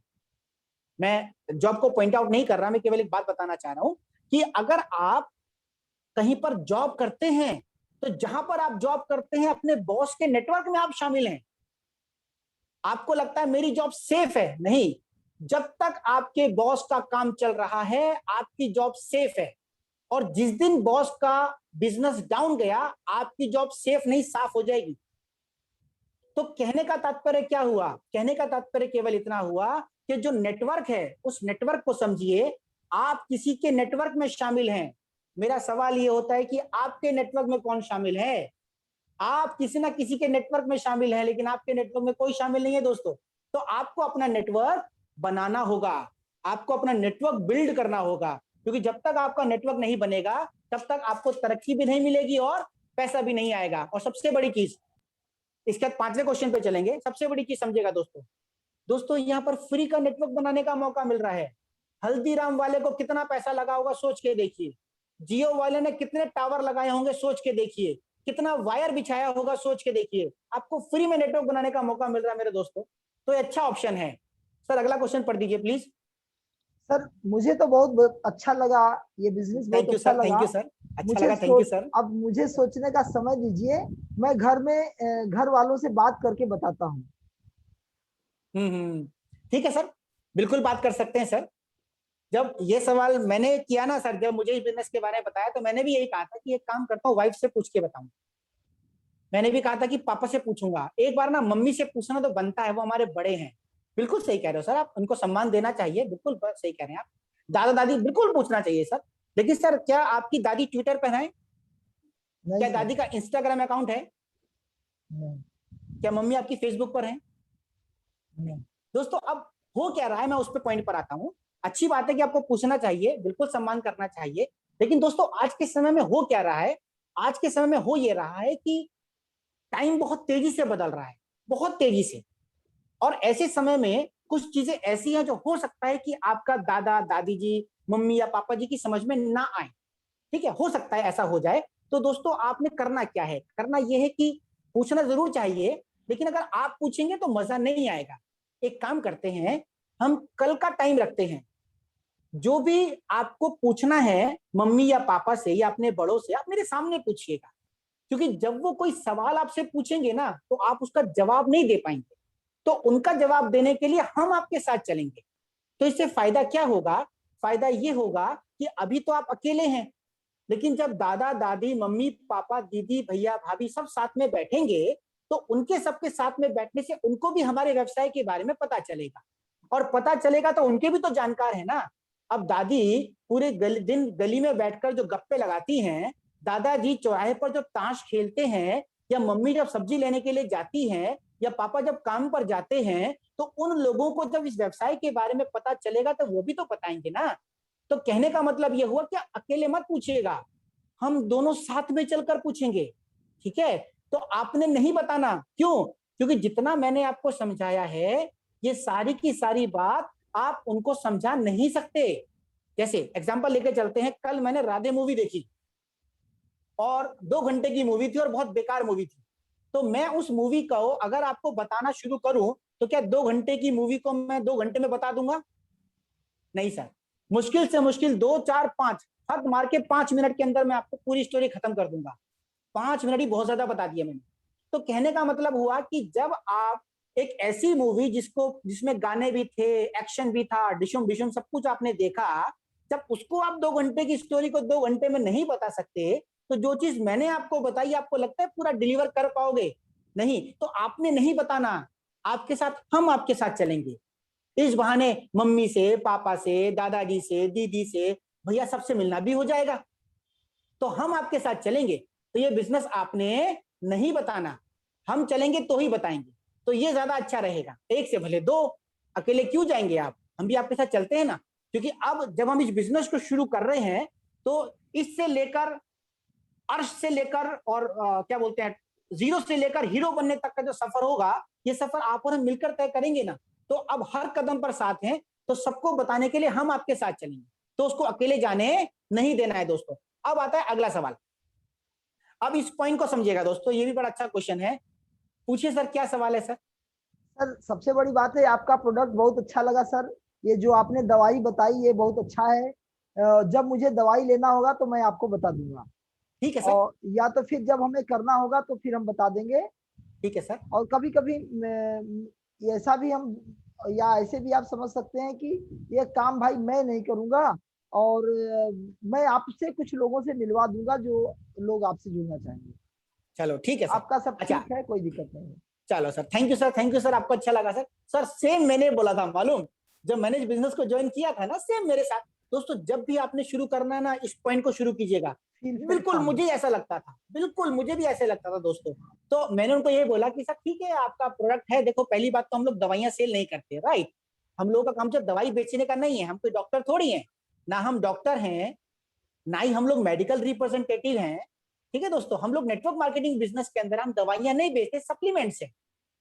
मैं जॉब को पॉइंट आउट नहीं कर रहा, मैं केवल एक बात बताना चाह रहा हूं कि अगर आप कहीं पर जॉब करते हैं तो जहां पर आप जॉब करते हैं अपने बॉस के नेटवर्क में आप शामिल हैं। आपको लगता है मेरी जॉब सेफ है, नहीं। जब तक आपके बॉस का काम चल रहा है आपकी जॉब सेफ है। और जिस दिन बॉस का बिजनेस डाउन गया, आपकी जॉब सेफ नहीं, साफ हो जाएगी। तो कहने का तात्पर्य क्या हुआ? कहने का तात्पर्य केवल इतना हुआ कि जो नेटवर्क है उस नेटवर्क को समझिए। आप किसी के नेटवर्क में शामिल हैं। मेरा सवाल ये होता है कि आपके नेटवर्क में कौन शामिल है? आप किसी ना किसी के नेटवर्क में शामिल हैं, लेकिन आपके नेटवर्क में कोई शामिल नहीं है दोस्तों। तो आपको अपना नेटवर्क बनाना होगा, आपको अपना नेटवर्क बिल्ड करना होगा। क्योंकि जब तक आपका नेटवर्क नहीं बनेगा तब तक आपको तरक्की भी नहीं मिलेगी और पैसा भी नहीं आएगा। और सबसे बड़ी चीज, इसके बाद पांचवें क्वेश्चन पे चलेंगे। सबसे बड़ी चीज समझेगा दोस्तों, दोस्तों यहाँ पर फ्री का नेटवर्क बनाने का मौका मिल रहा है। हल्दीराम वाले को कितना पैसा लगा होगा सोच के देखिए। जियो वाले ने कितने टावर लगाए होंगे सोच के देखिए। कितना वायर बिछाया होगा सोच के देखिए। आपको फ्री में नेटवर्क बनाने का मौका मिल रहा है मेरे दोस्तों, तो ये अच्छा ऑप्शन है। सर अगला क्वेश्चन पढ़ दीजिए प्लीज। सर मुझे तो बहुत अच्छा लगा, ये बिजनेस बहुत थैंक यू अच्छा सर, थैंक लगा। यू सर, अच्छा मुझे लगा, थैंक यू सर। अब मुझे सोचने का समय दीजिए, मैं घर में घर वालों से बात करके बताता हूँ। हम्म, ठीक है सर, बिल्कुल बात कर सकते हैं सर। जब ये सवाल मैंने किया ना सर, जब मुझे इस बिजनेस के बारे में बताया तो मैंने भी यही कहा था कि एक काम करता हूँ, वाइफ से पूछ के बताऊं। मैंने भी कहा था कि पापा से पूछूंगा। एक बार ना मम्मी से पूछना तो बनता है, वो हमारे बड़े हैं। बिल्कुल सही कह रहे हो सर आप, उनको सम्मान देना चाहिए, बिल्कुल सही कह रहे हैं आप। दादा दादी बिल्कुल पूछना चाहिए सर। लेकिन सर क्या आपकी दादी ट्विटर पर है? नहीं क्या सर। दादी का इंस्टाग्राम अकाउंट है? नहीं। क्या मम्मी आपकी फेसबुक पर है? नहीं। दोस्तों अब हो क्या रहा है, मैं उस पर पॉइंट पर आता हूँ। अच्छी बात है कि आपको पूछना चाहिए, बिल्कुल सम्मान करना चाहिए। लेकिन दोस्तों आज के समय में हो क्या रहा है? आज के समय में हो ये रहा है कि टाइम बहुत तेजी से बदल रहा है, बहुत तेजी से। और ऐसे समय में कुछ चीजें ऐसी हैं जो हो सकता है कि आपका दादा दादी जी, मम्मी या पापा जी की समझ में ना आए। ठीक है, हो सकता है ऐसा हो जाए। तो दोस्तों आपने करना क्या है? करना यह है कि पूछना जरूर चाहिए, लेकिन अगर आप पूछेंगे तो मजा नहीं आएगा। एक काम करते हैं, हम कल का टाइम रखते हैं। जो भी आपको पूछना है मम्मी या पापा से या अपने बड़ों से, आप मेरे सामने पूछिएगा। क्योंकि जब वो कोई सवाल आपसे पूछेंगे ना तो आप उसका जवाब नहीं दे पाएंगे। तो उनका जवाब देने के लिए हम आपके साथ चलेंगे। तो इससे फायदा क्या होगा? फायदा ये होगा कि अभी तो आप अकेले हैं, लेकिन जब दादा दादी, मम्मी पापा, दीदी भैया भाभी सब साथ में बैठेंगे तो उनके सबके साथ में बैठने से उनको भी हमारे व्यवसाय के बारे में पता चलेगा। और पता चलेगा तो उनके भी तो जानकार है ना। अब दादी पूरे दिन गली में बैठकर जो गप्पे लगाती हैं, दादाजी चौराहे पर जब ताश खेलते हैं, या मम्मी जब सब्जी लेने के लिए जाती हैं, या पापा जब काम पर जाते हैं, तो उन लोगों को जब इस व्यवसाय के बारे में पता चलेगा तो वो भी तो बताएंगे ना। तो कहने का मतलब यह हुआ कि अकेले मत पूछिएगा, हम दोनों साथ में चलकर पूछेंगे। ठीक है, तो आपने नहीं बताना। क्यों? क्योंकि जितना मैंने आपको समझाया है ये सारी की सारी बात आप उनको समझा नहीं सकते। जैसे एग्जांपल लेके चलते हैं, कल मैंने राधे मूवी देखी और 2 घंटे की मूवी थी और बहुत बेकार मूवी थी। तो मैं उस मूवी को अगर आपको बताना शुरू करूं तो क्या 2 घंटे की मूवी को मैं 2 घंटे में बता दूंगा? नहीं सर, मुश्किल से मुश्किल 2 4 5, हद मार के 5 मिनट के अंदर मैं आपको पूरी स्टोरी खत्म कर दूंगा। 5 मिनट ही बहुत ज्यादा बता दिया मैंने। तो कहने का मतलब हुआ कि जब आप एक ऐसी मूवी जिसमें गाने भी थे, एक्शन भी था, डिशुम डिशुम सब कुछ आपने देखा, जब उसको आप 2 घंटे की स्टोरी को 2 घंटे में नहीं बता सकते, तो जो चीज मैंने आपको बताई आपको लगता है पूरा डिलीवर कर पाओगे? नहीं। तो आपने नहीं बताना, आपके साथ हम आपके साथ चलेंगे। इस बहाने मम्मी से, पापा से, दादाजी से, दीदी से, भैया सबसे मिलना भी हो जाएगा। तो हम आपके साथ चलेंगे। तो ये बिजनेस आपने नहीं बताना, हम चलेंगे तो ही बताएंगे। तो ये ज्यादा अच्छा रहेगा। एक से भले दो, अकेले क्यों जाएंगे आप? हम भी आपके साथ चलते हैं ना। क्योंकि अब जब हम इस बिजनेस को शुरू कर रहे हैं, तो इससे लेकर अर्श से लेकर और क्या बोलते हैं, जीरो से लेकर हीरो बनने तक का जो सफर होगा, ये सफर आप और हम मिलकर तय करेंगे ना। तो अब हर कदम पर साथ हैं, तो सबको बताने के लिए हम आपके साथ चलेंगे। तो उसको अकेले जाने नहीं देना है दोस्तों। अब आता है अगला सवाल। अब इस पॉइंट को समझिएगा दोस्तों, ये भी बड़ा अच्छा क्वेश्चन है। पूछिए सर, क्या सवाल है सर? सर सबसे बड़ी बात है आपका प्रोडक्ट बहुत अच्छा लगा सर। ये जो आपने दवाई बताई ये बहुत अच्छा है। जब मुझे दवाई लेना होगा तो मैं आपको बता दूंगा। ठीक है सर। और या तो फिर जब हमें करना होगा तो फिर हम बता देंगे। ठीक है सर। और कभी कभी ऐसा भी हम, या ऐसे भी आप समझ सकते हैं कि ये काम भाई मैं नहीं करूंगा, और मैं आपसे कुछ लोगों से मिलवा दूंगा जो लोग आपसे जुड़ना चाहेंगे। चलो ठीक है सर। आपका सब अच्छा, ठीक है, कोई दिक्कत नहीं है। चलो sir, thank you sir, thank you sir, आपको अच्छा लगा सर। सर सेम मैंने बोला था मालूम, जब मैंने इस बिजनेस को ज्वाइन किया था ना, सेम मेरे साथ। दोस्तों जब भी आपने शुरू करना है ना, इस पॉइंट को शुरू कीजिएगा। फील फेयर बिल्कुल काम है। मुझे ऐसा लगता था, बिल्कुल मुझे भी ऐसे लगता था दोस्तों। तो मैंने उनको ये बोला कि सर ठीक है, आपका प्रोडक्ट है, देखो पहली बात तो हम लोग दवाइयां सेल नहीं करते, राइट। हम लोगों का काम सिर्फ दवाई बेचने का नहीं है, हम कोई डॉक्टर थोड़ी है। ना हम डॉक्टर हैं, ना ही हम लोग मेडिकल रिप्रेजेंटेटिव हैं। ठीक है दोस्तों, हम लोग नेटवर्क मार्केटिंग बिजनेस के अंदर हम दवाइयां नहीं बेचते, सप्लीमेंट्स है।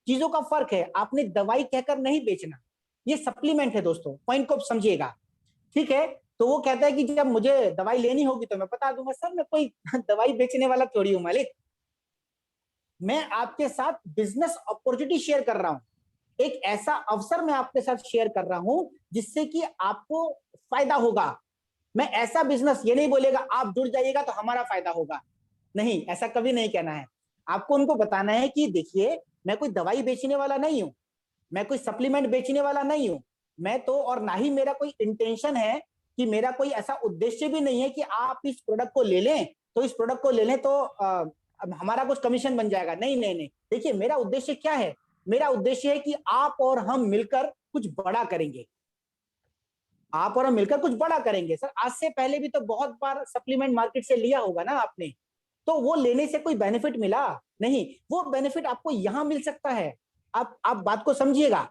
चीजों का फर्क है, आपने दवाई कहकर नहीं बेचना, ये सप्लीमेंट है दोस्तों, पॉइंट को समझिएगा। ठीक है। तो वो कहता है कि जब मुझे दवाई लेनी होगी तो मैं बता दूंगा। सर मैं कोई दवाई बेचने वाला थोड़ी हूं मालिक, मैं आपके साथ बिजनेस अपॉर्चुनिटी शेयर कर रहा हूं। एक ऐसा अवसर मैं आपके साथ शेयर कर रहा हूं जिससे कि आपको फायदा होगा। मैं ऐसा बिजनेस ये नहीं बोलेगा आप जुड़ जाइएगा तो हमारा फायदा होगा, नहीं, ऐसा कभी नहीं कहना है। आपको उनको बताना है कि देखिए, मैं कोई दवाई बेचने वाला नहीं हूं, मैं कोई सप्लीमेंट बेचने वाला नहीं हूं। मैं तो, और ना ही मेरा कोई इंटेंशन है कि मेरा कोई ऐसा उद्देश्य भी नहीं है कि आप इस प्रोडक्ट को ले लें, तो इस प्रोडक्ट को ले लें तो हमारा कुछ कमीशन बन जाएगा। नहीं नहीं नहीं, देखिए मेरा उद्देश्य क्या है। मेरा उद्देश्य है कि आप और हम मिलकर कुछ बड़ा करेंगे, आप और हम मिलकर कुछ बड़ा करेंगे। सर आज से पहले भी तो बहुत बार सप्लीमेंट मार्केट से लिया होगा ना आपने, तो वो लेने से कोई बेनिफिट मिला नहीं, वो बेनिफिट आपको यहां मिल सकता है। आप बात को समझिएगा।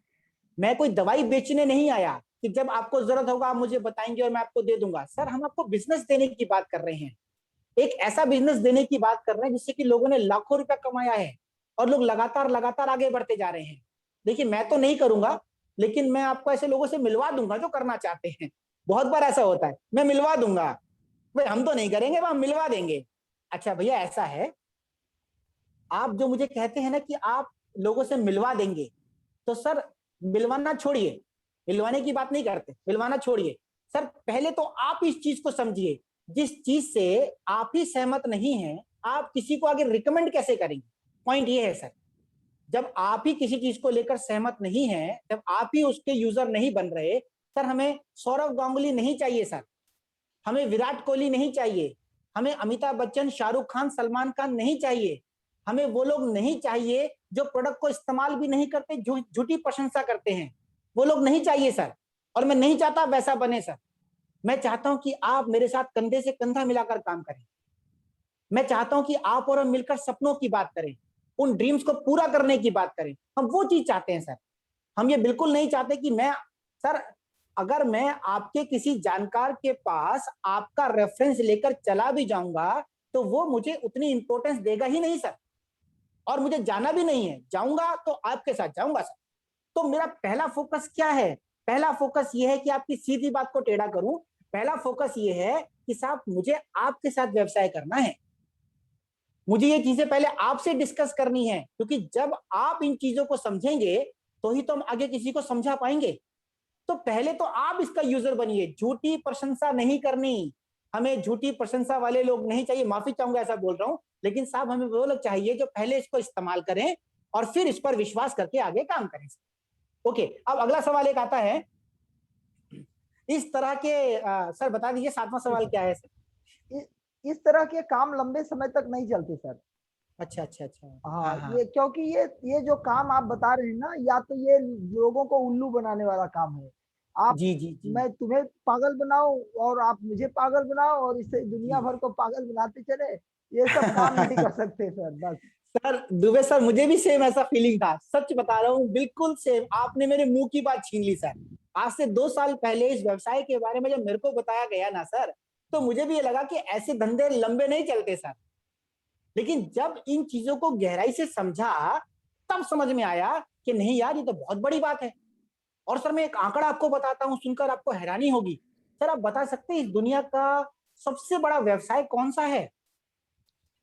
मैं कोई दवाई बेचने नहीं आया कि जब आपको जरूरत होगा आप मुझे बताएंगे और मैं आपको दे दूंगा। सर हम आपको बिजनेस देने की बात कर रहे हैं, एक ऐसा बिजनेस देने की बात कर रहे हैं जिससे कि लोगों ने लाखों रुपया कमाया है और लोग लगातार लगातार आगे बढ़ते जा रहे हैं। देखिए मैं तो नहीं करूंगा, लेकिन मैं आपको ऐसे लोगों से मिलवा दूंगा जो करना चाहते हैं। बहुत बार ऐसा होता है, मैं मिलवा दूंगा, भाई हम तो नहीं करेंगे, हम मिलवा देंगे। अच्छा भैया ऐसा है, आप जो मुझे कहते हैं ना कि आप लोगों से मिलवा देंगे, तो सर मिलवाना छोड़िए, मिलवाने की बात नहीं करते, मिलवाना छोड़िए। सर पहले तो आप इस चीज को समझिए, जिस चीज से आप ही सहमत नहीं हैं, आप किसी को आगे रिकमेंड कैसे करेंगे? पॉइंट ये है सर, जब आप ही किसी चीज को लेकर सहमत नहीं है, जब आप ही उसके यूजर नहीं बन रहे, सर हमें सौरव गांगुली नहीं चाहिए सर, हमें विराट कोहली नहीं चाहिए, हमें अमिताभ बच्चन, शाहरुख खान, सलमान खान नहीं चाहिए। हमें वो लोग नहीं चाहिए जो प्रोडक्ट को इस्तेमाल भी नहीं करते, झूठी प्रशंसा करते हैं, वो लोग नहीं चाहिए सर। और मैं नहीं चाहता वैसा बने सर। मैं चाहता हूं कि आप मेरे साथ कंधे से कंधा मिलाकर काम करें। मैं चाहता हूं कि आप और हम मिलकर सपनों की बात करें, उन ड्रीम्स को पूरा करने की बात करें। हम वो चीज चाहते हैं सर। हम ये बिल्कुल नहीं चाहते कि मैं, सर अगर मैं आपके किसी जानकार के पास आपका रेफरेंस लेकर चला भी जाऊंगा, तो वो मुझे उतनी इंपॉर्टेंस देगा ही नहीं सर, और मुझे जाना भी नहीं है। जाऊंगा तो आपके साथ जाऊंगा सर। तो मेरा पहला फोकस क्या है? पहला फोकस ये है कि आपकी सीधी बात को टेढ़ा करूं। पहला फोकस ये है कि साहब मुझे आपके साथ व्यवसाय करना है, मुझे ये चीजें पहले आपसे डिस्कस करनी है, क्योंकि जब आप इन चीजों को समझेंगे तो ही तो हम आगे किसी को समझा पाएंगे। तो पहले तो आप इसका यूजर बनिए, झूठी प्रशंसा नहीं करनी। हमें झूठी प्रशंसा वाले लोग नहीं चाहिए, माफी चाहूंगा ऐसा बोल रहा हूं, लेकिन साहब हमें वो लोग चाहिए जो पहले इसको इस्तेमाल करें और फिर इस पर विश्वास करके आगे काम करें। ओके, अब अगला सवाल एक आता है इस तरह के सर बता दीजिए 7वां सवाल क्या है सर? इस तरह के काम लंबे समय तक नहीं चलते सर। अच्छा अच्छा अच्छा। हाँ, हाँ ये क्योंकि ये जो काम आप बता रहे हैं ना, या तो ये लोगों को उल्लू बनाने वाला काम है। आप जी जी जी मैं तुम्हें पागल बनाओ और आप मुझे पागल बनाओ और इससे दुनिया जी। भर को पागल बनाते चले, ये सब काम नहीं कर सकते सर। बस सर दुबे सर, मुझे भी सेम ऐसा फीलिंग था, सच बता रहा हूँ, बिल्कुल सेम। आपने मेरे मुंह की बात छीन ली सर। आज से 2 साल पहले इस व्यवसाय के बारे में जब मेरे को बताया गया ना सर, तो मुझे भी ये लगा कि ऐसे धंधे लंबे नहीं चलते सर। लेकिन जब इन चीजों को गहराई से समझा, तब समझ में आया कि नहीं यार, ये तो बहुत बड़ी बात है। और सर मैं एक आंकड़ा आपको बताता हूं, सुनकर आपको हैरानी होगी। सर आप बता सकते हैं इस दुनिया का सबसे बड़ा व्यवसाय कौन सा है?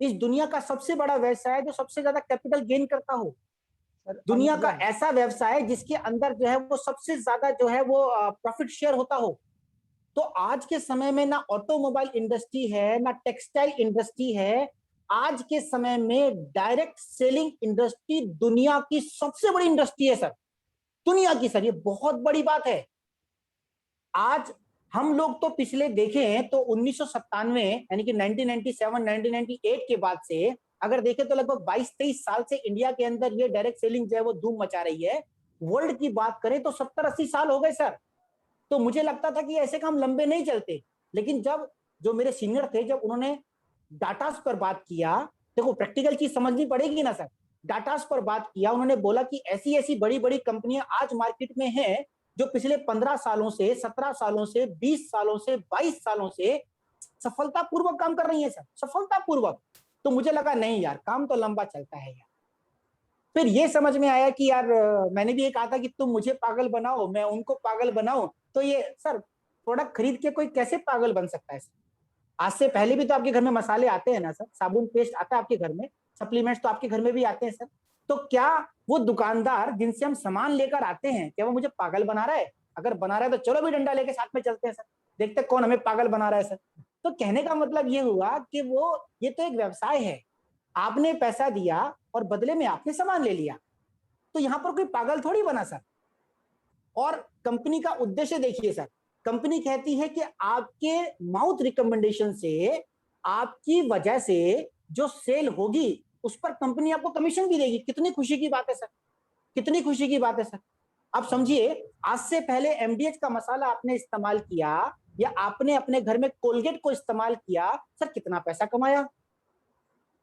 इस दुनिया का सबसे बड़ा व्यवसाय जो सबसे ज्यादा कैपिटल गेन करता हो, सर, दुनिया का अमेजन। ऐसा व्यवसाय जिसके अंदर जो है वो सबसे ज्यादा जो है वो प्रॉफिट शेयर होता हो। तो आज के समय में ना ऑटोमोबाइल इंडस्ट्री है, ना टेक्सटाइल इंडस्ट्री है। आज के समय में डायरेक्ट सेलिंग इंडस्ट्री दुनिया की सबसे बड़ी इंडस्ट्री है सर, दुनिया की सर। ये बहुत बड़ी बात है। आज हम लोग तो पिछले देखें तो 1997 यानी कि 1997 1998 के बाद से अगर देखें तो लगभग 22-23 साल से इंडिया के अंदर ये डायरेक्ट सेलिंग जो है वो धूम मचा रही है। वर्ल्ड की बात करें तो 70-80 साल हो गए सर। तो मुझे लगता था कि ऐसे काम लंबे नहीं चलते, लेकिन जब जो मेरे सीनियर थे, जब उन्होंने डाटास पर बात किया, देखो प्रैक्टिकल चीज समझनी पड़ेगी ना सर। डाटास पर बात किया, उन्होंने बोला कि ऐसी ऐसी बड़ी बड़ी कंपनियां आज मार्केट में हैं जो पिछले 15 सालों से, 17 सालों से, 20 सालों से, 22 सालों से सफलतापूर्वक काम कर रही है सर, सफलतापूर्वक। तो मुझे लगा नहीं यार, काम तो लंबा चलता है यार। फिर ये समझ में आया कि यार मैंने भी ये कहा था कि तुम मुझे पागल बनाओ, मैं उनको पागल बनाऊं। तो ये सर प्रोडक्ट खरीद के कोई कैसे पागल बन सकता है सर? आज से पहले भी तो आपके घर में मसाले आते हैं ना सर, साबुन पेस्ट आता है आपके घर में, सप्लीमेंट्स तो आपके घर में भी आते हैं सर। तो क्या वो दुकानदार जिनसे हम सामान लेकर आते हैं, क्या वो मुझे पागल बना रहा है? अगर बना रहा है तो चलो भी डंडा लेके साथ में चलते हैं सर, देखते कौन हमें पागल बना रहा है सर। तो कहने का मतलब ये हुआ कि ये तो एक व्यवसाय है, आपने पैसा दिया और बदले में आपने सामान ले लिया, तो यहां पर कोई पागल थोड़ी बना सर। और कंपनी का उद्देश्य देखिए सर, कंपनी कहती है कि आपके माउथ रिकमेंडेशन से, आपकी वजह से जो सेल होगी उस पर कंपनी आपको कमीशन भी देगी। कितनी खुशी की बात है सर, कितनी खुशी की बात है सर। आप समझिए, आज से पहले एमडीएच का मसाला आपने इस्तेमाल किया या आपने अपने घर में कोलगेट को इस्तेमाल किया सर, कितना पैसा कमाया।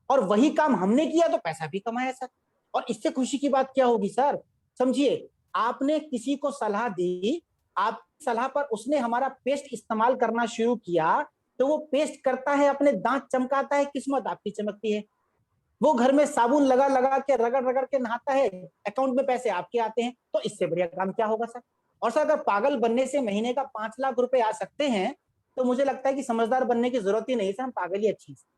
और वही काम हमने किया तो पैसा भी कमाया सर। और इससे खुशी की बात क्या होगी सर? समझिए, आपने किसी को सलाह दी, आपकी सलाह पर उसने हमारा पेस्ट इस्तेमाल करना शुरू किया, तो वो पेस्ट करता है, अपने दांत चमकाता है, किस्मत आपकी चमकती है। वो घर में साबुन लगा लगा के, रगड़ रगड़ के नहाता है, अकाउंट में पैसे आपके आते हैं। तो इससे बढ़िया काम क्या होगा सर? और सर अगर पागल बनने से महीने का 5 लाख रुपए आ सकते हैं, तो मुझे लगता है कि समझदार बनने की जरूरत ही नहीं सर, हम पागल ही अच्छी है।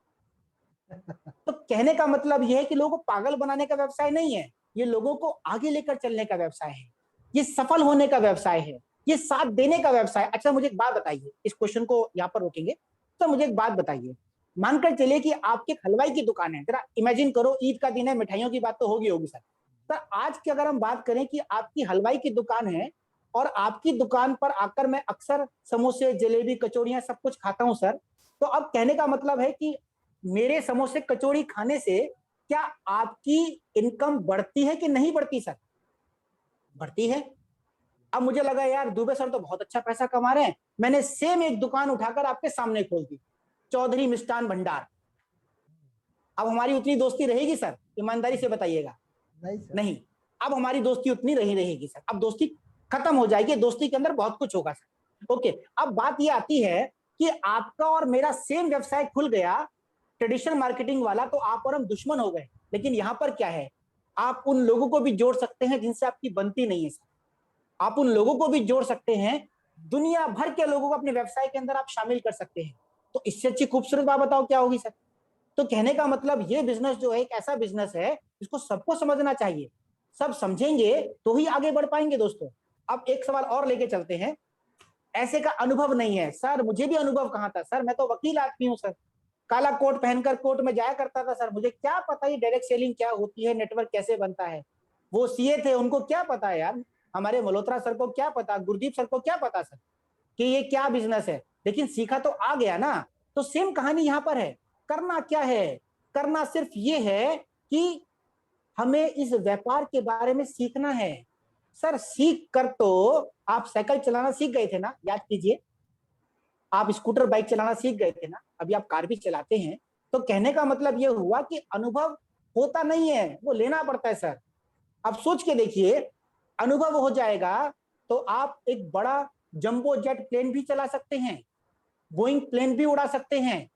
तो कहने का मतलब यह है कि लोगों को पागल बनाने का व्यवसाय नहीं है, ये लोगों को आगे लेकर चलने का व्यवसाय है, ये सफल होने का व्यवसाय है, ये साथ देने का व्यवसाय। अच्छा मुझे एक बात बताइए, इस क्वेश्चन को यहाँ पर रोकेंगे। तो मुझे एक बात बताइए, मानकर चलिए कि आपके हलवाई की दुकान है, जरा इमेजिन करो, ईद का दिन है, मिठाइयों की बात तो होगी होगी सर। सर आज की अगर हम बात करें कि आपकी हलवाई की दुकान है और आपकी दुकान पर आकर मैं अक्सर समोसे, जलेबी, कचौड़ियां सब कुछ खाता हूं सर। तो अब कहने का मतलब है कि मेरे समोसे कचौड़ी खाने से क्या आपकी इनकम बढ़ती है कि नहीं बढ़ती सर? बढ़ती है। अब मुझे लगा यार दुबे सर तो बहुत अच्छा पैसा कमा रहे हैं, मैंने सेम एक दुकान उठाकर आपके सामने खोल दी, चौधरी मिष्ठान भंडार। अब हमारी उतनी दोस्ती रहेगी सर? ईमानदारी से बताइएगा। नहीं सर। नहीं, अब हमारी दोस्ती उतनी नहीं रहेगी सर, अब दोस्ती खत्म हो जाएगी। दोस्ती के अंदर बहुत कुछ होगा सर। ओके, अब बात ये आती है कि आपका और मेरा सेम व्यवसाय खुल गया, ट्रेडिशनल मार्केटिंग वाला, तो आप और हम दुश्मन हो गए। लेकिन यहां पर क्या है, आप उन लोगों को भी जोड़ सकते हैं जिनसे आपकी बनती नहीं है सर। आप उन लोगों को भी जोड़ सकते हैं, दुनिया भर के लोगों को अपने व्यवसाय के अंदर आप शामिल कर सकते हैं। तो इससे अच्छी खूबसूरत बात बताओ क्या होगी सर? तो कहने का मतलब ये बिजनेस जो है एक ऐसा बिजनेस है जिसको सबको समझना चाहिए, सब समझेंगे तो ही आगे बढ़ पाएंगे दोस्तों। अब एक सवाल और लेके चलते हैं, ऐसे का अनुभव नहीं है। सर मुझे भी अनुभव कहाँ था सर, मैं तो वकील आदमी हूँ सर, काला कोट पहनकर कोर्ट में जाया करता था सर, मुझे क्या पता ये डायरेक्ट सेलिंग क्या होती है, नेटवर्क कैसे बनता है। वो सीए थे, उनको क्या पता है यार, हमारे मल्होत्रा सर को क्या पता, गुरदीप सर को क्या पता सर कि ये क्या बिजनेस है, लेकिन सीखा तो आ गया ना। तो सेम कहानी यहाँ पर है। करना क्या है, करना सिर्फ ये है कि हमें इस व्यापार के बारे में सीखना है। सर सीख कर तो आप साइकिल चलाना सीख गए थे ना, याद कीजिए, आप स्कूटर बाइक चलाना सीख गए थे ना, अभी आप कार भी चलाते हैं। तो कहने का मतलब ये हुआ कि अनुभव होता नहीं है, वो लेना पड़ता है सर। आप सोच के देखिए, अनुभव हो जाएगा तो आप एक बड़ा जंबो जेट प्लेन भी चला सकते हैं, बोइंग प्लेन भी उड़ा सकते हैं।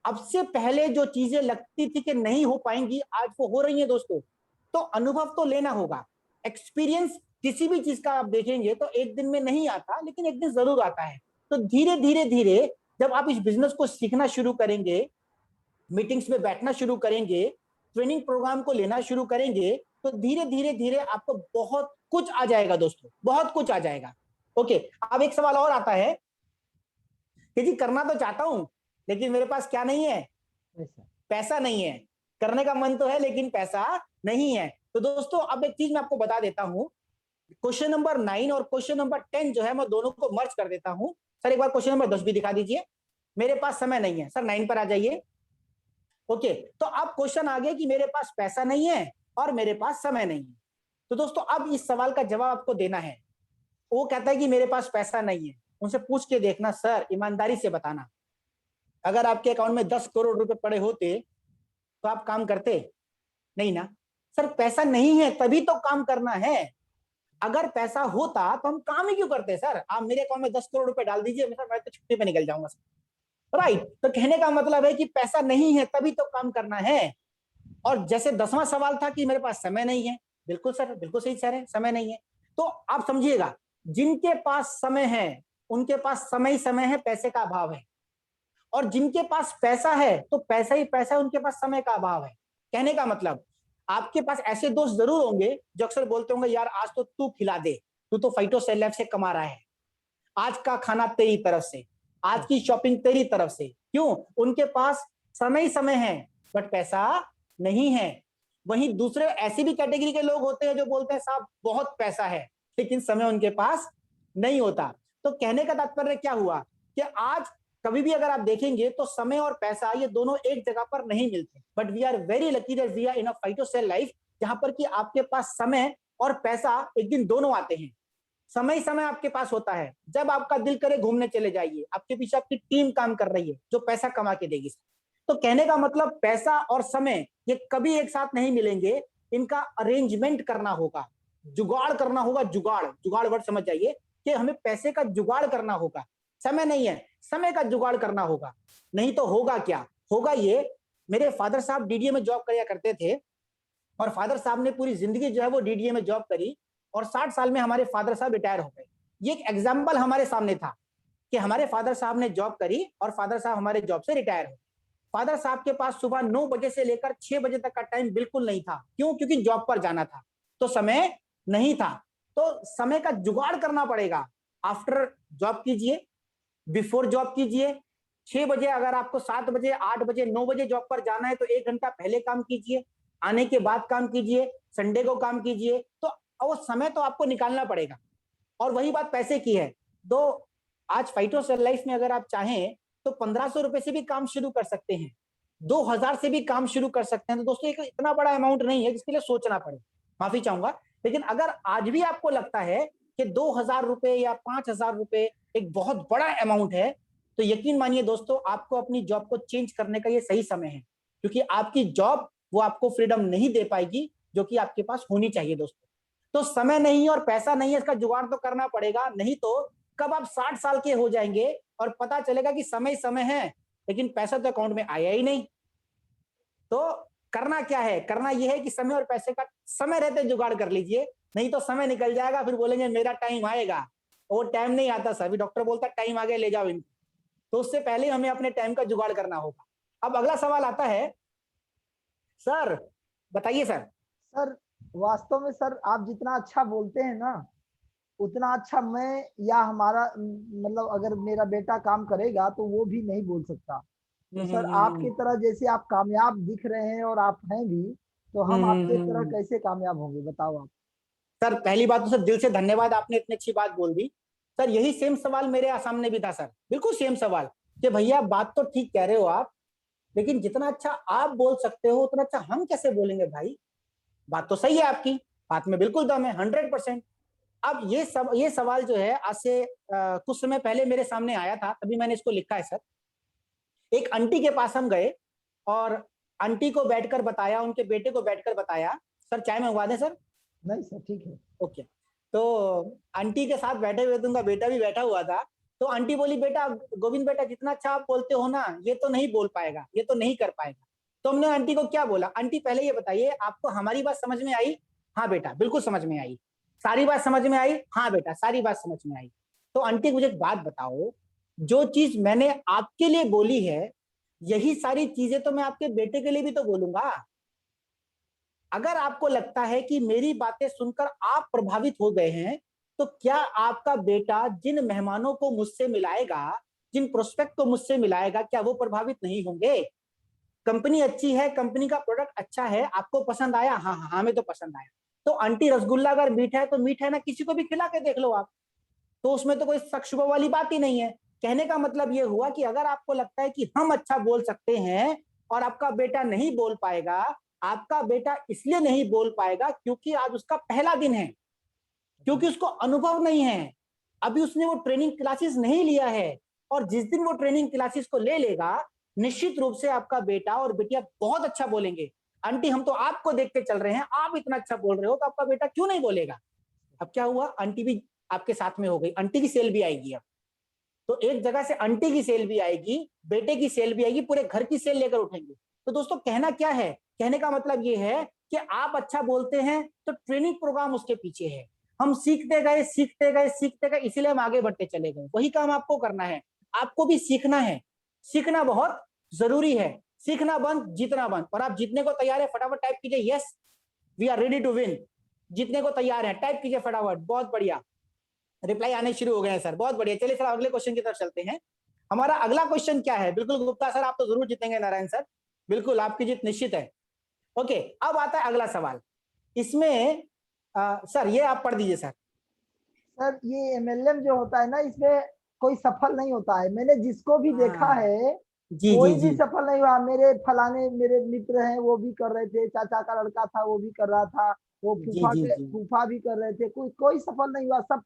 अब से पहले जो चीजें लगती थी कि नहीं हो पाएंगी, आज वो हो रही है दोस्तों। तो अनुभव तो लेना होगा। एक्सपीरियंस किसी भी चीज का आप देखेंगे तो एक दिन में नहीं आता, लेकिन एक दिन जरूर आता है। तो धीरे धीरे धीरे जब आप इस बिजनेस को सीखना शुरू करेंगे, मीटिंग्स में बैठना शुरू करेंगे, ट्रेनिंग प्रोग्राम को लेना शुरू करेंगे, तो धीरे धीरे धीरे आपको बहुत कुछ आ जाएगा दोस्तों, बहुत कुछ आ जाएगा। ओके, अब एक सवाल और आता है कि जी करना तो चाहता हूं, लेकिन मेरे पास क्या नहीं है, पैसा नहीं है। करने का मन तो है लेकिन पैसा नहीं है। तो दोस्तों अब एक चीज मैं आपको बता देता हूं, क्वेश्चन नंबर 9 और क्वेश्चन नंबर 10 जो है मैं दोनों को मर्ज कर देता हूं। सर एक बार क्वेश्चन नंबर 10 भी दिखा दीजिए। मेरे पास समय नहीं है, सर 9 पर आ जाइए। ओके, तो अब क्वेश्चन आ गया कि मेरे पास पैसा नहीं है और मेरे पास समय नहीं है। तो दोस्तों अब इस सवाल का जवाब आपको देना है। वो कहता है कि मेरे पास पैसा नहीं है, उनसे पूछ के देखना, सर ईमानदारी से बताना, अगर आपके अकाउंट में 10 करोड़ रुपए पड़े होते तो आप काम करते? नहीं ना। सर पैसा नहीं है तभी तो काम करना है। अगर पैसा होता तो हम काम ही क्यों करते? सर आप मेरे अकाउंट में 10 करोड़ रुपए डाल दीजिए, मैं तो छुट्टी पे निकल जाऊंगा सर। राइट, तो कहने का मतलब है कि पैसा नहीं है तभी तो काम करना है। और जैसे 10वां सवाल था कि मेरे पास समय नहीं है, बिल्कुल सर, बिल्कुल सही सर है, समय नहीं है। तो आप समझिएगा, जिनके पास समय है उनके पास समय ही समय है, पैसे का अभाव है। और जिनके पास पैसा है तो पैसा ही पैसा है, उनके पास समय का अभाव है। कहने का मतलब, आपके पास ऐसे दोस्त जरूर होंगे जो अक्सर बोलते होंगे, यार आज तो तू खिला दे, तू तो फाइटो सेल लाइफ से कमा रहा है, आज का खाना तेरी तरफ से, आज की शॉपिंग तेरी तरफ से। क्यों? उनके पास समय ही समय है बट पैसा नहीं है। वहीं दूसरे ऐसी भी कैटेगरी के लोग होते हैं जो बोलते हैं साहब बहुत पैसा है लेकिन समय उनके पास नहीं होता। तो कहने का तात्पर्य क्या हुआ कि आज कभी भी अगर आप देखेंगे तो समय और पैसा ये दोनों एक जगह पर नहीं मिलते, but we are very lucky that we are in a phyto cell life, जहां पर कि आपके पास समय और पैसा एक दिन दोनों आते हैं। समय समय आपके पास होता है, जब आपका दिल करे घूमने चले जाइए, आपके पीछे आपकी टीम काम कर रही है जो पैसा कमा के देगी। तो कहने का मतलब पैसा और समय ये कभी एक साथ नहीं मिलेंगे, इनका अरेंजमेंट करना होगा, जुगाड़ करना होगा। जुगाड़, जुगाड़ वर्ड समझ जाइए कि हमें पैसे का जुगाड़ करना होगा। समय नहीं है, समय का जुगाड़ करना होगा, नहीं तो होगा क्या? होगा ये, मेरे फादर साहब डीडीए में जॉब किया करते थे और फादर साहब ने पूरी जिंदगी जो है वो डीडीए में जॉब करी और 60 साल में हमारे फादर साहब रिटायर हो गए। ये एक एग्जाम्पल हमारे सामने था कि हमारे फादर साहब ने जॉब करी और फादर साहब हमारे जॉब से रिटायर हो। फादर साहब के पास सुबह 9 बजे से लेकर 6 बजे तक का टाइम बिल्कुल नहीं था। क्यों? क्योंकि जॉब पर जाना था, तो समय नहीं था। तो समय का जुगाड़ करना पड़ेगा। आफ्टर जॉब कीजिए, बिफोर जॉब कीजिए। 6 बजे अगर आपको 7 बजे, 8 बजे, 9 बजे जॉब पर जाना है तो 1 घंटा पहले काम कीजिए, आने के बाद काम कीजिए, संडे को काम कीजिए। तो वो समय तो आपको निकालना पड़ेगा। और वही बात पैसे की है। तो आज फाइटो सेल लाइफ में अगर आप चाहें तो 1500 रुपए से भी काम शुरू कर सकते हैं, 2000 से भी काम शुरू कर सकते हैं। तो दोस्तों एक इतना बड़ा अमाउंट नहीं है जिसके लिए सोचना पड़े, माफी चाहूंगा। लेकिन अगर आज भी आपको लगता है कि 2000 रुपए या 5000 रुपए एक बहुत बड़ा अमाउंट है, तो यकीन मानिए दोस्तों, आपको अपनी जॉब को चेंज करने का ये सही समय है। क्योंकि आपकी जॉब वो आपको फ्रीडम नहीं दे पाएगी जो कि आपके पास होनी चाहिए दोस्तों। तो समय नहीं और पैसा नहीं है, इसका जुगाड़ तो करना पड़ेगा, नहीं तो कब आप 60 साल के हो जाएंगे और पता चलेगा कि समय समय है लेकिन पैसा तो अकाउंट में आया ही नहीं। तो करना क्या है? करना यह है कि समय और पैसे का समय रहते जुगाड़ कर लीजिए, नहीं तो समय निकल जाएगा, फिर बोलेंगे मेरा टाइम आएगा। वो टाइम नहीं आता सर, अभी डॉक्टर बोलता टाइम आ गया ले जाओ इनको। तो उससे पहले हमें अपने टाइम का जुगाड़ करना होगा। अब अगला सवाल आता है, सर बताइए सर। सर वास्तव में सर आप जितना अच्छा बोलते हैं ना, उतना अच्छा मैं या हमारा मतलब अगर मेरा बेटा काम करेगा तो वो भी नहीं बोल सकता। तो सर आपकी तरह जैसे आप कामयाब दिख रहे हैं और आप हैं भी, तो हम आपके तरह कैसे कामयाब होंगे बताओ आप। सर पहली बात तो सर दिल से धन्यवाद, आपने इतनी अच्छी बात बोल दी। सर यही सेम सवाल मेरे सामने भी था सर, बिल्कुल सेम सवाल कि भैया बात तो ठीक कह रहे हो आप, लेकिन जितना अच्छा आप बोल सकते हो उतना अच्छा हम कैसे बोलेंगे भाई। बात तो सही है आपकी, बात में बिल्कुल दम है 100%। अब ये सवाल जो है आज से कुछ समय पहले मेरे सामने आया था, तभी मैंने इसको लिखा है सर। एक आंटी के पास हम गए और आंटी को बैठकर बताया, उनके बेटे को बैठकर बताया, सर चाय मंगवा दें सर। नहीं सर ठीक है। ओके, तो आंटी के साथ बैठे हुए, तो उनका बेटा भी बैठा हुआ था। तो आंटी बोली, बेटा गोविंद बेटा जितना अच्छा आप बोलते हो ना, ये तो नहीं बोल पाएगा, ये तो नहीं कर पाएगा। तो हमने आंटी को क्या बोला, आंटी पहले ये बताइए आपको हमारी बात समझ में आई? हाँ बेटा बिल्कुल समझ में आई। सारी बात समझ में आई? हाँ बेटा सारी बात समझ में आई। तो आंटी मुझे एक बात बताओ, जो चीज मैंने आपके लिए बोली है, यही सारी चीजें तो मैं आपके बेटे के लिए भी तो बोलूंगा। अगर आपको लगता है कि मेरी बातें सुनकर आप प्रभावित हो गए हैं, तो क्या आपका बेटा जिन मेहमानों को मुझसे मिलाएगा, जिन प्रोस्पेक्ट को मुझसे मिलाएगा, क्या वो प्रभावित नहीं होंगे? कंपनी अच्छी है, कंपनी का प्रोडक्ट अच्छा है, आपको पसंद आया? हाँ हाँ हमें तो पसंद आया। तो आंटी रसगुल्ला अगर मीठा है तो मीठा है ना, किसी को भी खिला के देख लो आप, तो उसमें तो कोई शक शुबा वाली बात ही नहीं है। कहने का मतलब ये हुआ कि अगर आपको लगता है कि हम अच्छा बोल सकते हैं और आपका बेटा नहीं बोल पाएगा, आपका बेटा इसलिए नहीं बोल पाएगा क्योंकि आज उसका पहला दिन है, क्योंकि उसको अनुभव नहीं है, अभी उसने वो ट्रेनिंग क्लासेस नहीं लिया है। और जिस दिन वो ट्रेनिंग क्लासेस को ले लेगा, निश्चित रूप से आपका बेटा और बेटिया बहुत अच्छा बोलेंगे। आंटी हम तो आपको देख के चल रहे हैं, आप इतना अच्छा बोल रहे हो, तो आपका बेटा क्यों नहीं बोलेगा? अब क्या हुआ, आंटी भी आपके साथ में हो गई, आंटी की सेल भी आएगी। अब तो एक जगह से आंटी की सेल भी आएगी, बेटे की सेल भी आएगी, पूरे घर की सेल लेकर उठेंगे। तो दोस्तों कहना क्या है, कहने का मतलब ये है कि आप अच्छा बोलते हैं तो ट्रेनिंग प्रोग्राम उसके पीछे है। हम सीखते गए सीखते गए सीखते गए, इसीलिए हम आगे बढ़ते चले गए। वही काम आपको करना है, आपको भी सीखना है। सीखना बहुत जरूरी है, सीखना बंद जीतना बंद। और आप जीतने को तैयार है, फटाफट टाइप कीजिए yes we are ready to win. जीतने को तैयार है, टाइप कीजिए फटाफट। बहुत बढ़िया, रिप्लाई आने शुरू हो गए हैं सर, बहुत बढ़िया। चलिए सर अगले क्वेश्चन की तरफ चलते हैं। हमारा अगला क्वेश्चन क्या है? बिल्कुल गुप्ता सर आप तो जरूर जीतेंगे, नारायण सर बिल्कुल आपकी जीत निश्चित है। ओके, अब आता है अगला सवाल। इसमें सर ये आप पढ़ दीजिए सर। सर ये एमएलएम जो होता है ना, इसमें कोई सफल नहीं होता है। मैंने जिसको भी देखा हाँ है जी जी कोई भी जी सफल नहीं हुआ। मेरे फलाने मेरे मित्र हैं वो भी कर रहे थे, चाचा का लड़का था वो भी कर रहा था, वो जी जी जी फूफा भी कर रहे थे, कोई कोई सफल नहीं हुआ। सब